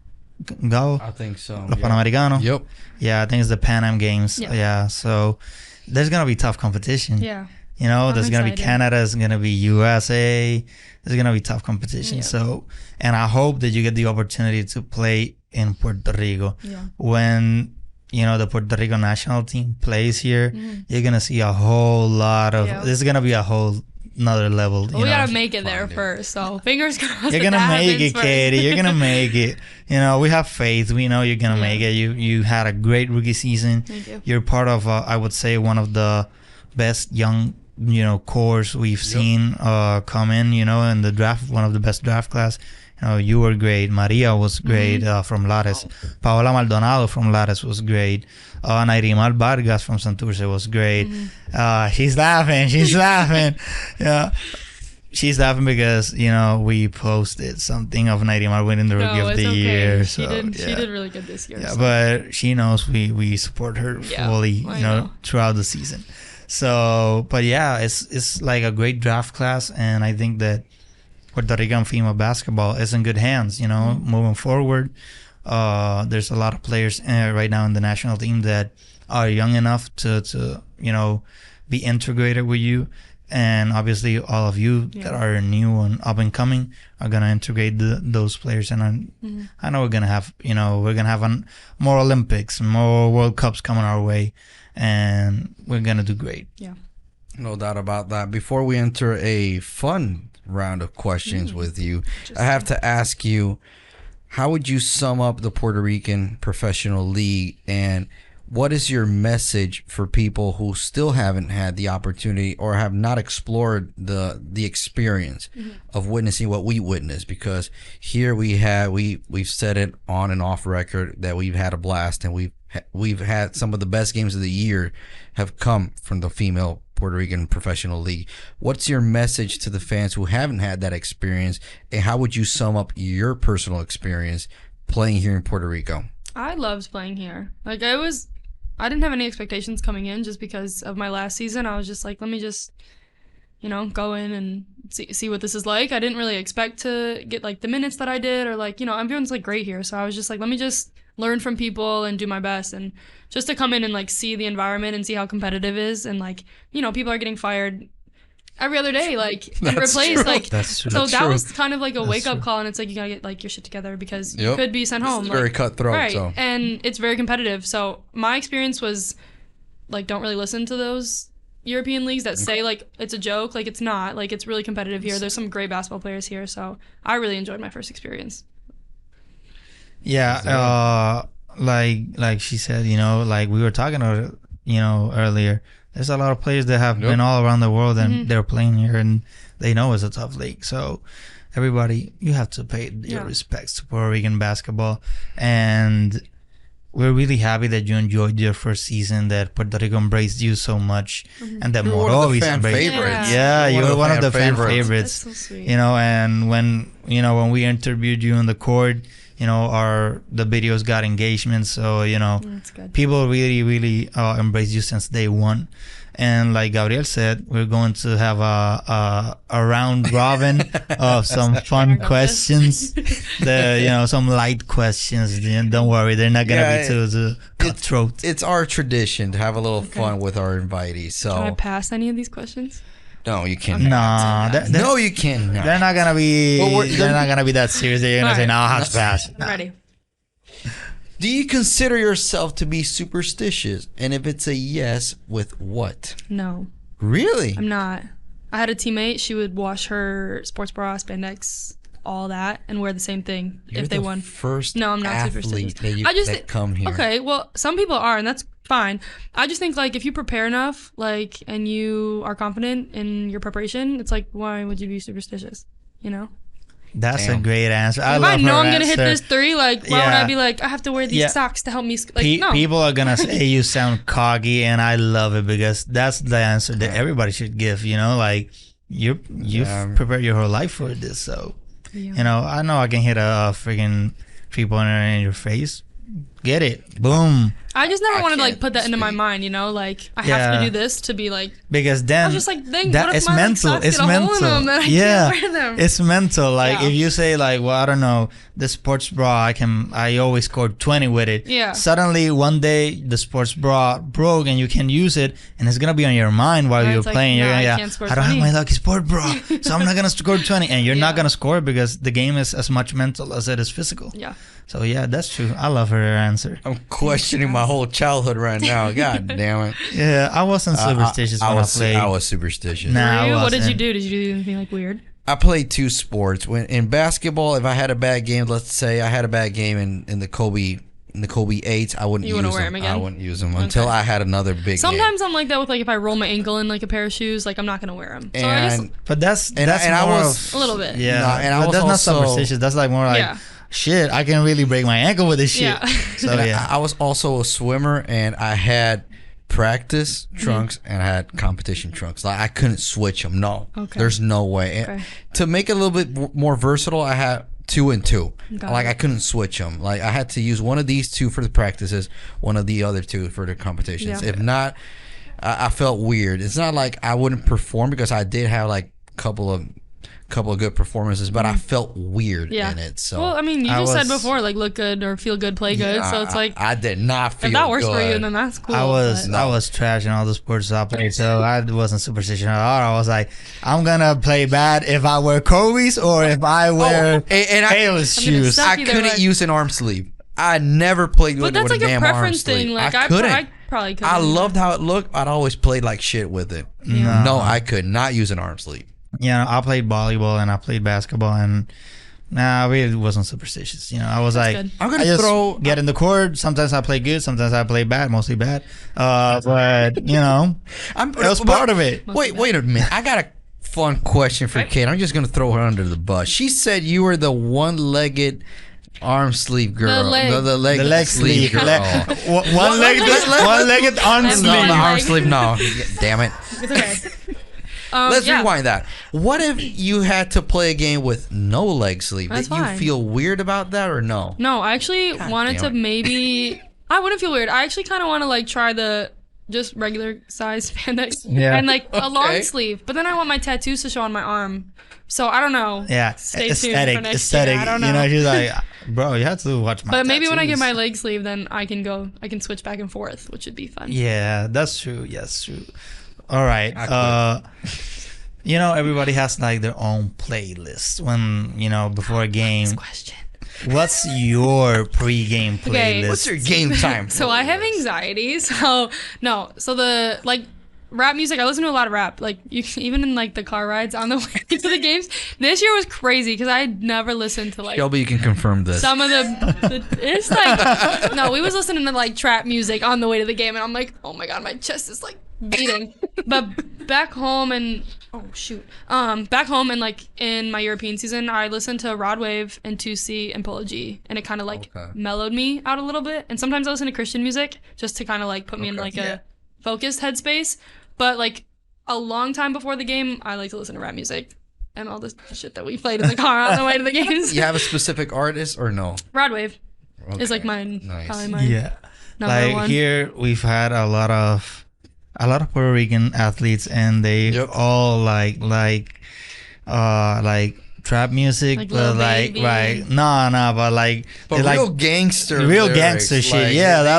Go? I think so. Los Panamericanos? Yep. Yeah, I think it's the Pan Am Games. Yeah, so there's gonna be tough competition. Yeah. You know, there's going to be Canada, there's going to be USA, there's going to be tough competition. So, and I hope that you get the opportunity to play in Puerto Rico. When, you know, the Puerto Rico national team plays here, you're going to see a whole lot of, there's going to be a whole another level. Well, we got to make it there first. So fingers crossed. You're going to make it, Katie. You're going to make it. You know, we have faith. We know you're going to make it. You had a great rookie season. Thank you. You're part of, I would say, one of the best young, you know, cores we've seen come in, you know, in the draft, one of the best draft class. You know, you were great. Maria was great from Lares. Paola Maldonado from Lares was great. Nairimar Vargas from Santurce was great. She's laughing. She's laughing. Yeah. She's laughing because, you know, we posted something of Nairimar winning the Rookie of the Year. She So, she did really good this year. Yeah, so. but she knows we support her fully, you know, throughout the season. So, but yeah, it's like a great draft class, and I think that Puerto Rican female basketball is in good hands, you know, moving forward. There's a lot of players right now in the national team that are young enough to you know, be integrated with you. And obviously all of you that are new and up and coming are going to integrate those players. And I know we're going to have, you know, more Olympics, more World Cups coming our way. And we're going to do great. Yeah. No doubt about that. Before we enter a fun round of questions with you, I have to ask you, how would you sum up the Puerto Rican Professional League, and what is your message for people who still haven't had the opportunity or have not explored the experience of witnessing what we witnessed? Because here we've said it on and off record that we've had a blast, and we've had some of the best games of the year have come from the female Puerto Rican Professional League. What's your message to the fans who haven't had that experience, and how would you sum up your personal experience playing here in Puerto Rico? I loved playing here. Like, I didn't have any expectations coming in just because of my last season. I was just like, let me just, you know, go in and see what this is like. I didn't really expect to get like the minutes that I did, or like, you know, everyone's like great here. So I was just like, let me just learn from people and do my best, and just to come in and like see the environment and see how competitive it is. And like, you know, people are getting fired every other day, like, and replaced. Like, so that was kind of like a wake up call, and it's like, you gotta get like your shit together because you could be sent home. It's very cutthroat, right? So. And it's very competitive. So my experience was like, don't really listen to those European leagues that say like it's a joke. Like, it's not. Like, it's really competitive here. There's some great basketball players here, so I really enjoyed my first experience. Yeah, like she said, you know, like we were talking about, you know, earlier. There's a lot of players that have been all around the world, and they're playing here, and they know it's a tough league. So everybody, you have to pay your respects to Puerto Rican basketball. And we're really happy that you enjoyed your first season, that Puerto Rico embraced you so much, and that Morovis embraced you. Yeah, you were one of the fan favorites. That's so sweet. You know, and when we interviewed you on the court, you know, the videos got engagement. So, you know, people really embrace you since day one. And like Gabriel said, we're going to have a round robin of some fun questions. Some light questions. Don't worry, they're not going to be too cutthroat. It's our tradition to have a little fun with our invitees. So, can I pass any of these questions? No, you can't. No, you can't. They're not gonna be. They're not gonna be that serious. They're gonna say, "No, I have to pass." I'm ready. Do you consider yourself to be superstitious? And if it's a yes, with what? No. Really? I'm not. I had a teammate. She would wash her sports bra, spandex, all that, and wear the same thing if they won. No, I'm not superstitious. That come here. Okay, well, some people are, and that's fine. I just think, like, if you prepare enough, like, and you are confident in your preparation, it's like, why would you be superstitious? You know? That's a great answer. If I know I'm gonna hit this 3, like why would I be like I have to wear these socks to help me? Like no. People are gonna say you sound cocky, and I love it because that's the answer that everybody should give. You know, like you've prepared your whole life for this, so you know I know I can hit a freaking 3-pointer in your face. Get it, boom. I just never wanted to like put that into my mind, you know, like I have to do this to be like, because then I was just like, dang, that what if it's my mental. socks It's get a hole in mental. them that I can't wear them? It's mental. Like if you say like, well, I don't know, the sports bra, I always scored 20 with it. Yeah. Suddenly one day the sports bra broke and you can use it, and it's gonna be on your mind while you're playing. You're gonna, I don't have my lucky sport bra, so I'm not gonna score 20, and you're not gonna score because the game is as much mental as it is physical. Yeah. So yeah, that's true. I love her answer. I'm questioning my whole childhood right now. God damn it. Yeah, I wasn't superstitious when I played. I was superstitious. Nah, what did you do? Did you do anything like weird? I played 2 sports. When in basketball, if I had a bad game, let's say I had a bad game in the Kobe 8s, I wouldn't use them. Wear them again? I wouldn't use them until I had another big Sometimes game. I'm like that with like if I roll my ankle in like a pair of shoes, like I'm not gonna wear them. So but that's I was a little bit. Yeah, and I was that's not also superstitious. That's like more like shit. I can really break my ankle with this shit. Yeah. So I was also a swimmer, and I had practice trunks and I had competition trunks. Like I couldn't switch them. No, there's no way. And to make it a little bit more versatile, I had 2 and 2. Like I couldn't switch them. Like I had to use one of these 2 for the practices, one of the other 2 for the competitions. If not, I felt weird. It's not like I wouldn't perform, because I did have like a couple of good performances, but I felt weird in it. So well, I mean, you just said before, like look good or feel good, play good. So it's like I did not feel if that works good. for you, then that's cool. I was trash in all the sports I played, so I wasn't superstitious at all. I was like, I'm gonna play bad if I wear Kobe's or if I wear Taylor's shoes. I couldn't use an arm sleeve. I never played with a damn arm sleeve. But that's like a preference thing. Like I couldn't. I probably couldn't. I loved how it looked. I'd always played like shit with it. No, I could not use an arm sleeve. Yeah, I played volleyball and I played basketball, and I really wasn't superstitious. You know, I was That's like, I just get in the court. Sometimes I play good, sometimes I play bad, mostly bad. But you know, it was part of it. Wait a minute. I got a fun question for Kate. I'm just gonna throw her under the bus. She said you were the one-legged arm sleeve girl. The leg sleeve girl. One-legged arm sleeve. No, the arm sleeve. No, damn it. It's okay. Let's rewind that. What if you had to play a game with no leg sleeve? Did you feel weird about that or no? No, I actually wanted to maybe... I wouldn't feel weird. I actually kind of want to like try the just regular size spandex and like a long sleeve. But then I want my tattoos to show on my arm. So I don't know. Yeah, stay tuned for next year. I don't know. You know, she's like, bro, you have to watch my But maybe tattoos. when I get my leg sleeve, then I can switch back and forth, which would be fun. Yeah, that's true. Yes, true. All right. You know, everybody has like their own playlist when, you know, before a game. Next question. What's your pre-game playlist? What's your game time? So I have anxiety. So the like rap music, I listen to a lot of rap. Like even in like the car rides on the way to the games. This year was crazy because I had never listened to like Shelby, you can confirm this. Some of it's like no, we was listening to like trap music on the way to the game, and I'm like, oh my god, my chest is like beating. But back home and back home and like in my European season, I listened to Rod Wave and 2C and Polo G, and it kind of like mellowed me out a little bit. And sometimes I listen to Christian music just to kind of like put me in like a focused headspace. But like a long time before the game, I like to listen to rap music and all this shit that we played in the car on the way to the games. You have a specific artist or no? Rod Wave is like mine. Nice. Probably mine. Number like one. Here we've had a lot of Puerto Rican athletes, and they all like trap music, like but like but like real like gangster shit. Like, yeah, they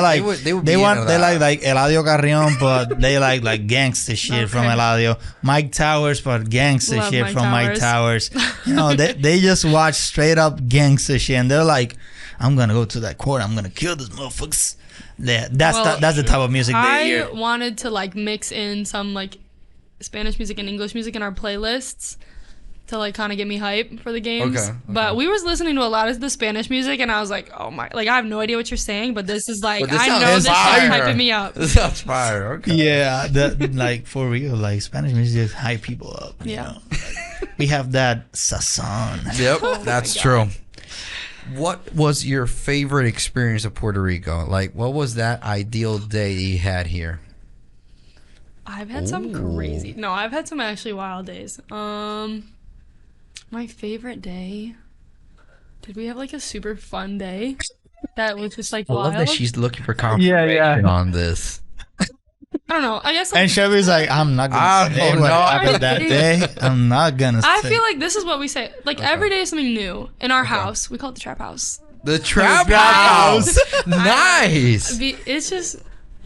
like Eladio Carrion, but they like gangster shit from Eladio. Mike Towers, but gangster Love shit Mike from Towers. Mike Towers. You know, they just watch straight up gangster shit, and they're like, I'm gonna go to that court, I'm gonna kill this motherfuckers. Yeah, that's the type of music they hear. I wanted to like mix in some like Spanish music and English music in our playlists to like kind of get me hype for the games. Okay. But we was listening to a lot of the Spanish music, and I was like, oh my, like I have no idea what you're saying, but this is like, I know this is hyping me up. This sounds fire. Okay. Yeah, like for real, like Spanish music hype people up. You know? we have that sazon. Yep, that's true. What was your favorite experience of Puerto Rico? Like, what was that ideal day you had here? I've had some crazy. No, I've had some actually wild days. My favorite day. Did we have like a super fun day that was just like I wild? love that she's looking for confirmation on this. I don't know. I guess. Like, And Shelby's like, I'm not gonna say what happened that day. I'm not gonna say. I feel like this is what we say. Like every day is something new in our house. We call it the trap house. The trap house. Nice. It's just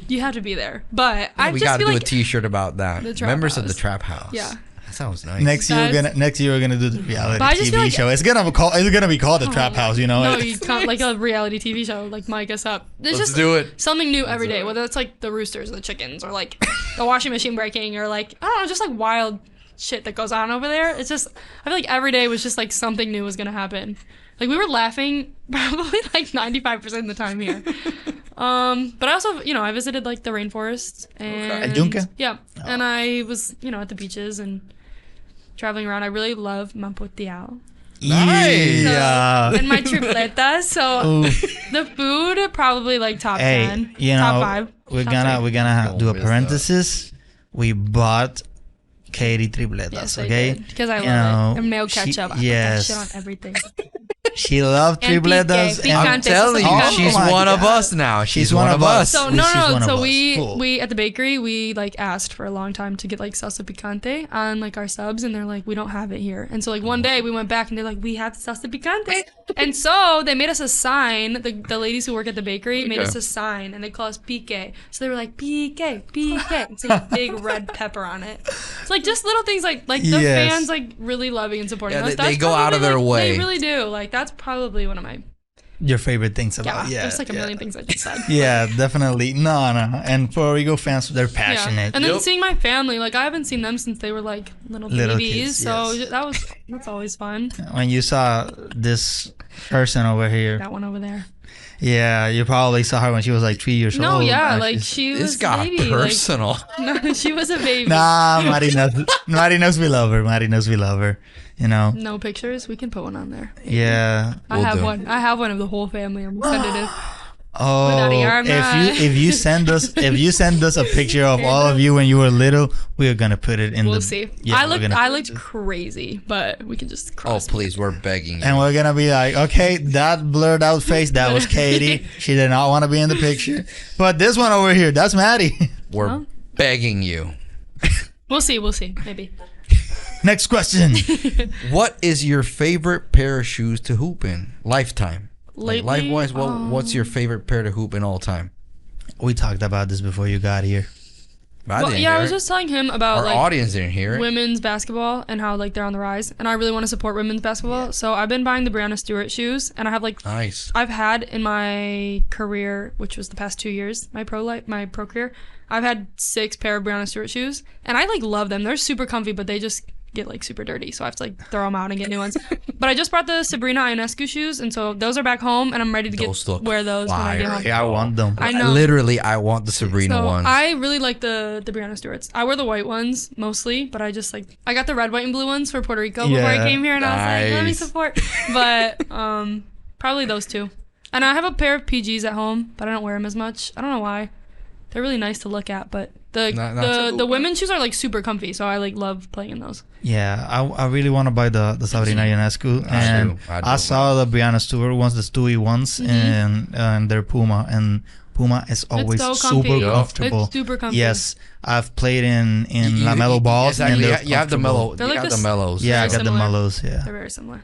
you have to be there. But I We just got to feel do like a T-shirt about that. The trap Members of house. the trap house. Yeah. That sounds nice. Next year we're gonna do the reality But I just feel TV like- show. It's gonna be called the Trap House. You know. No, you can't like a reality TV show. Like mic us up. It's Let's just do it. something new every day. Whether it's like the roosters or the chickens or like the washing machine breaking or like I don't know, just like wild shit that goes on over there. It's just I feel like every day was just like something new was gonna happen. Like we were laughing probably like 95% of the time here. But I also, I visited like the rainforest and El Yunque? Yeah, and I was, at the beaches and traveling around. I really love Mampotiao. Nice. Yeah. And my tripletas. So the food probably like top 10, top 5. We're top gonna 3. we're gonna do a miss that. parenthesis. We bought Katie tripletas. Yes, okay. because I You love know, it. And mayo she- ketchup. I yes. put that shit on everything. She loved And tripletas. pique, I'm picante, telling you, salsa she's picante. one of Oh my us now. She's one one of of us. us. So She's no. one of So us. Cool. we at the bakery we like asked for a long time to get like salsa picante on like our subs, and they're like we don't have it here. And so like one day we went back and they're like we have salsa picante, and so they made us a sign. The ladies who work at the bakery made us a sign, and they call us pique. So they were like pique. It's like a big red pepper on it. It's like just little things like the Yes. fans like really loving and supporting Yeah, us. they That's go out of probably, their like, way. They really do. Like that's probably one of my Your favorite things about there's like a million things I just said. Yeah, definitely. No. And Puerto Rico fans, they're passionate. And then seeing my family, like I haven't seen them since they were like little babies. kids, So yes. that's always fun. When you saw this person over here, That one over there. yeah, you probably saw her when she was like 3 years No, old. yeah, And like she's- she This was got a baby. personal. Like, no, she was a baby. Nah, Mari knows we love her. Mari knows we love her. You know. No pictures. We can put one on there. Yeah. I have do. one. I have one of the whole family. I'm sending it. Oh, Arma. if you send us a picture of all of you when you were little, we're gonna put it in We'll see. Yeah, I we're gonna I put looked it. crazy, but we can just Oh, cross. please, we're begging you. And we're gonna be like, okay, that blurred out face, that was Katie. She did not want to be in the picture. But this one over here, that's Maddie. We're Huh? begging you. We'll see. Maybe. Next question. What is your favorite pair of shoes to hoop in? Lifetime. Lately, Like, life-wise, what's your favorite pair to hoop in all time? We talked about this before you got here. I didn't I hear was it. just telling him about Our like audience didn't hear it. women's basketball and how like they're on the rise, and I really want to support women's basketball. So I've been buying the Brianna Stewart shoes, and I have like Nice. I've had in my career, which was the past 2 years, my pro career, I've had 6 pair of Brianna Stewart shoes, and I like love them. They're super comfy, but they just get like super dirty, so I have to like throw them out and get new ones. But I just brought the Sabrina Ionescu shoes, and so those are back home, and I'm ready to Those look wear those when I get fire. home. Yeah, I want them. I know. Literally, I want the Sabrina So ones. I really like the Brianna Stewarts. I wear the white ones mostly, but I just like I got the red, white, and blue ones for Puerto Rico before I Yeah. came here, and I was like, let me Nice. support. But probably those two. And I have a pair of PGs at home, but I don't wear them as much. I don't know why. They're really nice to look at, but the women's shoes are like super comfy, so I like love playing in those. Yeah, I really want to buy the Sabrina Ionescu, and I do. I saw the Brianna Stewart ones, the Stewie ones, and their Puma, and Puma is always so super comfy. comfortable. It's super comfy. Yes, I've played in LaMelo balls, Exactly. and they're You have the comfortable. mellow. They're You like have the this- mellows. Yeah, I Very got the similar. mellows. Yeah, They're very similar.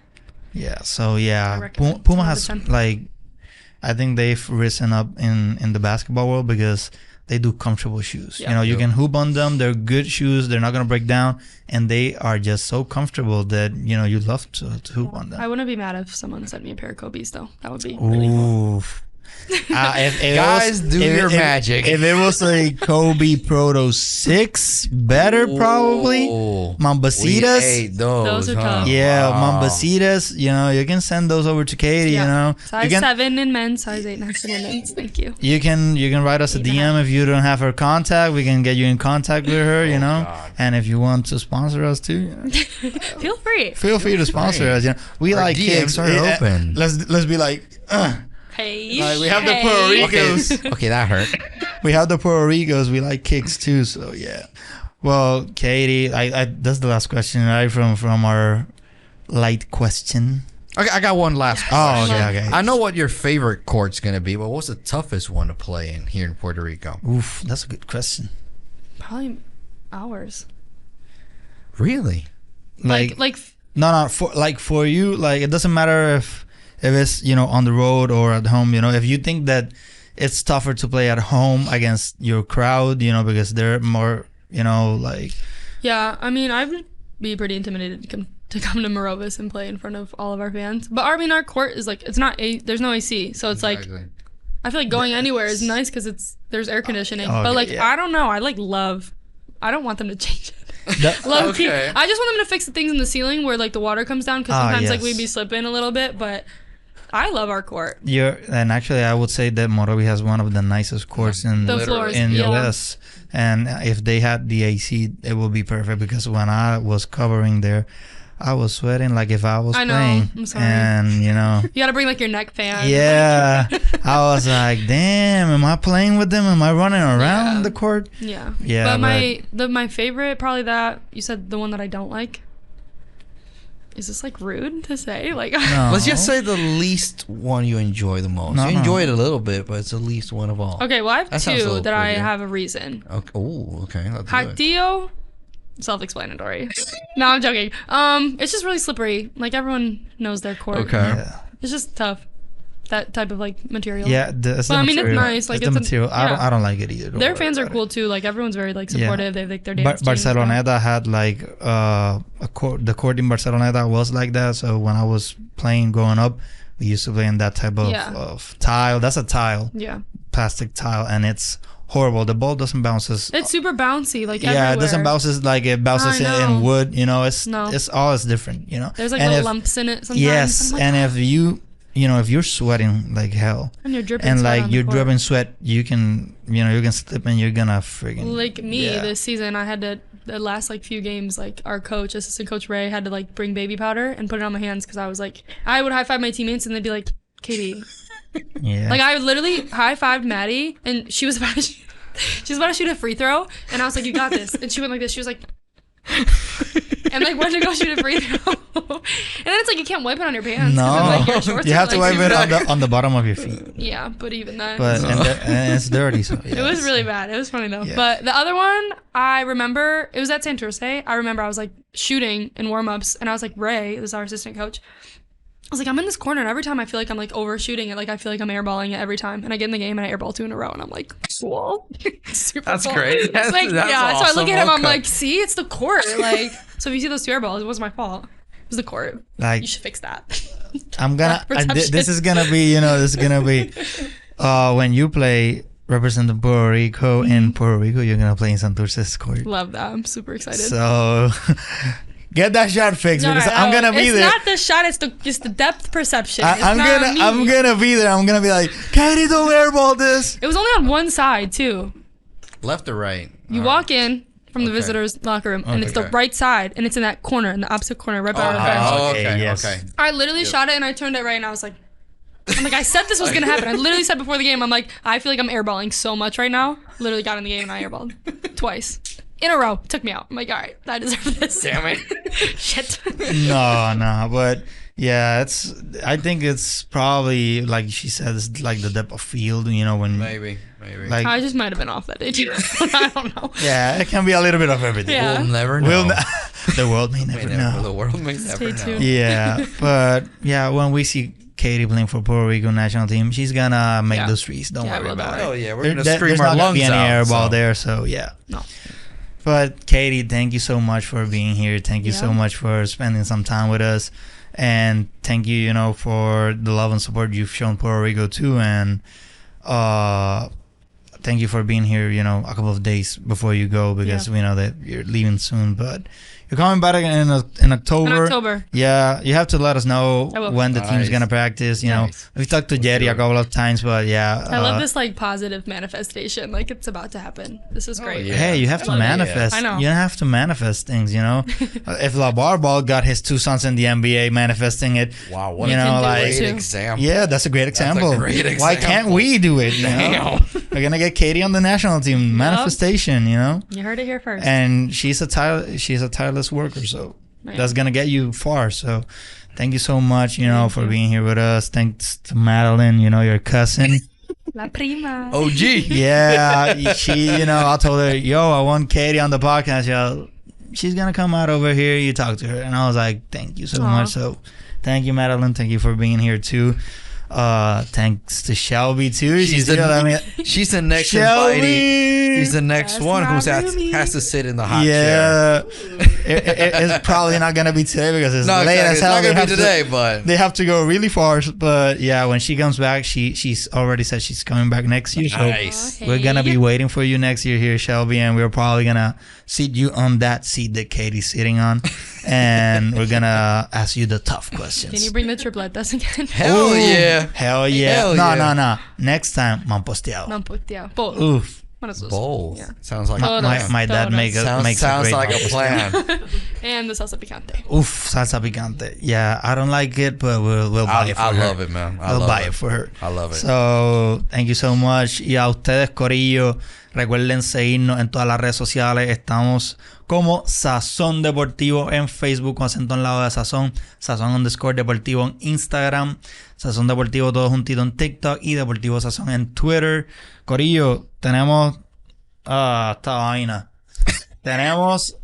yeah. So I yeah, recommend Puma 10 out of has 10. like, I think they've risen up in the basketball world because they do comfortable shoes. Yeah. You know, you Yep. can hoop on them. They're good shoes. They're not gonna break down, and they are just so comfortable that you know you love to hoop on them. I wouldn't be mad if someone sent me a pair of Kobe's though. That would be really cool. Ooh, Guys, do your magic. If it was a Kobe Proto 6, better probably. Mambasitas. We ate those are tough. Yeah, Mambasitas. You know, you can send those over to Katie. Yeah. You know, size 7 in men's, size 8 in women's. Thank you. You can write us a DM if you don't have her contact. We can get you in contact with her. You know, God. and if you want to sponsor us too, you know, feel free. Feel free to sponsor us. You know, we Our like DMs kicks. are open. Let's be like. Hey, Like, we have the Puerto Ricos. Okay, that hurt. We have the Puerto Ricos. We like kicks too. So yeah. Well, Katie, I that's the last question, right? From our light question. Okay, I got one last Oh, question. okay. I know what your favorite court's going to be, but what's the toughest one to play in here in Puerto Rico? Oof, that's a good question. probably hours. Really? Like No, for you, like it doesn't matter if it's, you know, on the road or at home, you know, if you think that it's tougher to play at home against your crowd, you know, because they're more, you know, like. yeah. I mean, I would be pretty intimidated to come to Morovis and play in front of all of our fans. But I mean, our court is like, it's not there's no AC, so it's like, I feel like going anywhere is nice because there's air conditioning. Okay, but like, yeah. I don't know. I don't want them to change it. Low key. Okay. I just want them to fix the things in the ceiling where like the water comes down because sometimes like yes. we'd be slipping a little bit. But I love our court. And actually, I would say that Morovis has one of the nicest courts in The floors, in yeah. US. And if they had the AC, it would be perfect because when I was covering there, I was sweating like if I was I know. playing. I'm sorry. And you know, You gotta bring like your neck fan. yeah, I was like, damn, am I playing with them? Am I running around Yeah. the court? Yeah. Yeah, But my favorite, probably that you said the one that I don't like. Is this like rude to say? Like, No. Let's just say the least one you enjoy the most. No, you no. enjoy it a little bit, but it's the least one of all. okay, well I have That sounds a two little that I prettier. have a reason. Okay. Oh, okay. Let's do it. Hatio, self-explanatory. No, I'm joking. It's just really slippery. Like everyone knows their court. Okay. Yeah. It's just tough. That type of like material. Yeah, it's the But I mean, it's material. nice, like, it's the it's a- material. yeah. I don't like it either. Don't Their worry fans are about cool it. too. Like everyone's very like supportive. They have like their dance team. Barceloneta had like the court in Barceloneta was like that. So when I was playing growing up, we used to play in that type of, Yeah. of tile. That's a tile, Yeah. plastic tile, and it's horrible. The ball doesn't bounce. It's super bouncy. Like Yeah, everywhere. it doesn't bounce like it bounces I in know. wood. You know, it's No. it's different. You know, There's like and little if- lumps in it sometimes. Yes, I'm like, and if you know, if you're sweating like hell and you're dripping and sweat like on the you're court. dripping sweat, you can slip and you're gonna friggin' Like me yeah. this season, I had to the last like few games, like our coach, assistant coach Ray, had to like bring baby powder and put it on my hands because I was like, I would high five my teammates and they'd be like, Katie, Yeah. like I would literally high fived Maddie and she was about to shoot a free throw and I was like, you got this, and she went like this. She was like. And like went to go shoot a free throw, and then it's like you can't wipe it on your pants. 'cause No, then, like, your shorts you are, have to like, wipe it super- on the bottom of your feet. Yeah, but even that. But and it's dirty, so It was really bad. It was funny though. Yeah. But the other one, I remember, it was at Santurce. I remember I was like shooting in warm-ups and I was like, Ray, this is our assistant coach. I was like, I'm in this corner and every time I feel like I'm like overshooting it, like I feel like I'm airballing it every time. And I get in the game and I airball 2 in a row and I'm like, whoa. Super That's cool. great. It's like, That's yeah. So I look awesome. at him, I'm Okay. like, see, it's the court. Like, so if you see those 2 airballs, it wasn't my fault. It was the court. like You should fix that. I'm gonna. Perception. This is gonna be. You know, this is gonna be. When you play representing Puerto Rico in Puerto Rico, you're gonna play in Santurce's court. Love that. I'm super excited. So get that shot fixed No, because no, I'm gonna be it's there. not the shot, it's the depth perception. It's I'm not gonna me. I'm gonna be there. I'm gonna be like, Katie, don't airball this. It was only on one side too. Left or right? You All walk in from the Okay. visitors' locker room, and it's the Okay. right side, and it's in that corner, in the opposite corner, right by our bench. Oh, Okay, okay. yes. Okay. I literally shot it, and I turned it right, and I was like, I said this was gonna happen. I literally said before the game, I'm like, I feel like I'm airballing so much right now. Literally got in the game and I airballed twice in a row. Took me out. I'm like, all right, I deserve this. Damn it. Shit. No, but yeah, I think it's probably like she said, it's like the depth of field. You know, when Maybe. like I just might have been off that day too. I don't know. yeah, it can be a little bit of everything. Yeah. We'll never know. The world may never know. The world may never Stay know. tuned. Yeah, but yeah, when we see Katie playing for Puerto Rico national team, she's gonna make Yeah. those threes. Don't Yeah, worry well, about don't it. Oh yeah, we're gonna There's scream not our gonna lungs be any out. airball so. there, so yeah. No. But Katie, thank you so much for being here. Thank you so much for spending some time with us. And thank you, you know, for the love and support you've shown Puerto Rico too. And thank you for being here, you know, a couple of days before you go, because we know that you're leaving soon. But you're coming back in October. In October. Yeah, you have to let us know when the team's gonna practice. You know, we talked to Jerry a couple of times, but I love this like positive manifestation. Like it's about to happen. This is great. Hey, you have to manifest. I know. You have to manifest things. You know, if LeVar Ball got his 2 sons in the NBA manifesting it, wow, what you know, a great example. Yeah, that's a great example. Why can't we do it? You know? We're gonna get Katie on the national team. Manifestation. You know. You heard it here first. And she's a tireless worker, so that's gonna get you far. So thank you so much, you know, for being here with us. Thanks to Madeline, you know, your cousin. La prima. OG. Yeah, she, you know, I told her, yo, I want Katie on the podcast. Yo, she's gonna come out over here. You talk to her, and I was like, thank you so much. So thank you, Madeline. Thank you for being here too. Thanks to Shelby too. She's the next invitee. She's the next one who has to sit in the hot chair. It's probably not gonna be today because it's late as hell. It's not gonna be today, but they have to go really far. But yeah, when she comes back, she's already said she's coming back next year. Nice. So we're gonna be waiting for you next year here, Shelby, and we're probably gonna seat you on that seat that Katie's sitting on, and we're gonna ask you the tough questions. Can you bring the tripletas again? Hell yeah. Hell yeah. No. Next time, mamposteado. Both. Oof. Both. Yeah. Sounds like my dad makes sounds a great like a plan. And the salsa picante. Oof, salsa picante. Yeah, I don't like it, but we'll buy it for her. I love it, man. We'll buy it for her. I love it. So, thank you so much. Y a ustedes, Corillo, recuerden seguirnos en todas las redes sociales. Estamos como Sazón Deportivo en Facebook, con acento en lado de Sazón. Sazón_Deportivo en Instagram. Sazón Deportivo todo juntito en TikTok. Y Deportivo Sazón en Twitter. Corillo, tenemos... esta vaina. Tenemos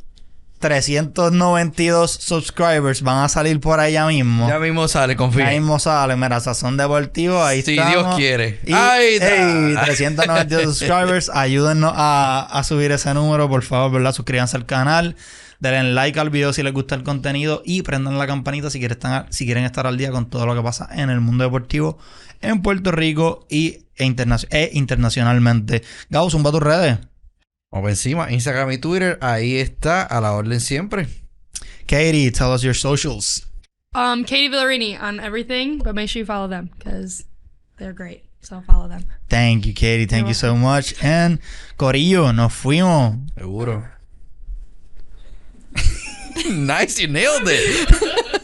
392 subscribers. Van a salir por allá mismo. Ya mismo sale, confía. Ya mismo sale. Mira, Sazón Deportivo. Ahí si estamos. Dios quiere. Y, hey, 392 subscribers. Ayúdennos a subir ese número, por favor, ¿verdad? Suscríbanse al canal. Denle like al video si les gusta el contenido. Y prendan la campanita si quieren estar al día con todo lo que pasa en el mundo deportivo en Puerto Rico e internacionalmente. Gabo, zumba tus redes. Vamos encima, Instagram y Twitter, ahí está, a la orden siempre. Katie, tell us your socials. Katie Villarini on everything, but make sure you follow them because they're great. So follow them. Thank you, Katie. Thank you so much. And Corillo, nos fuimos. Seguro. Nice, you nailed it.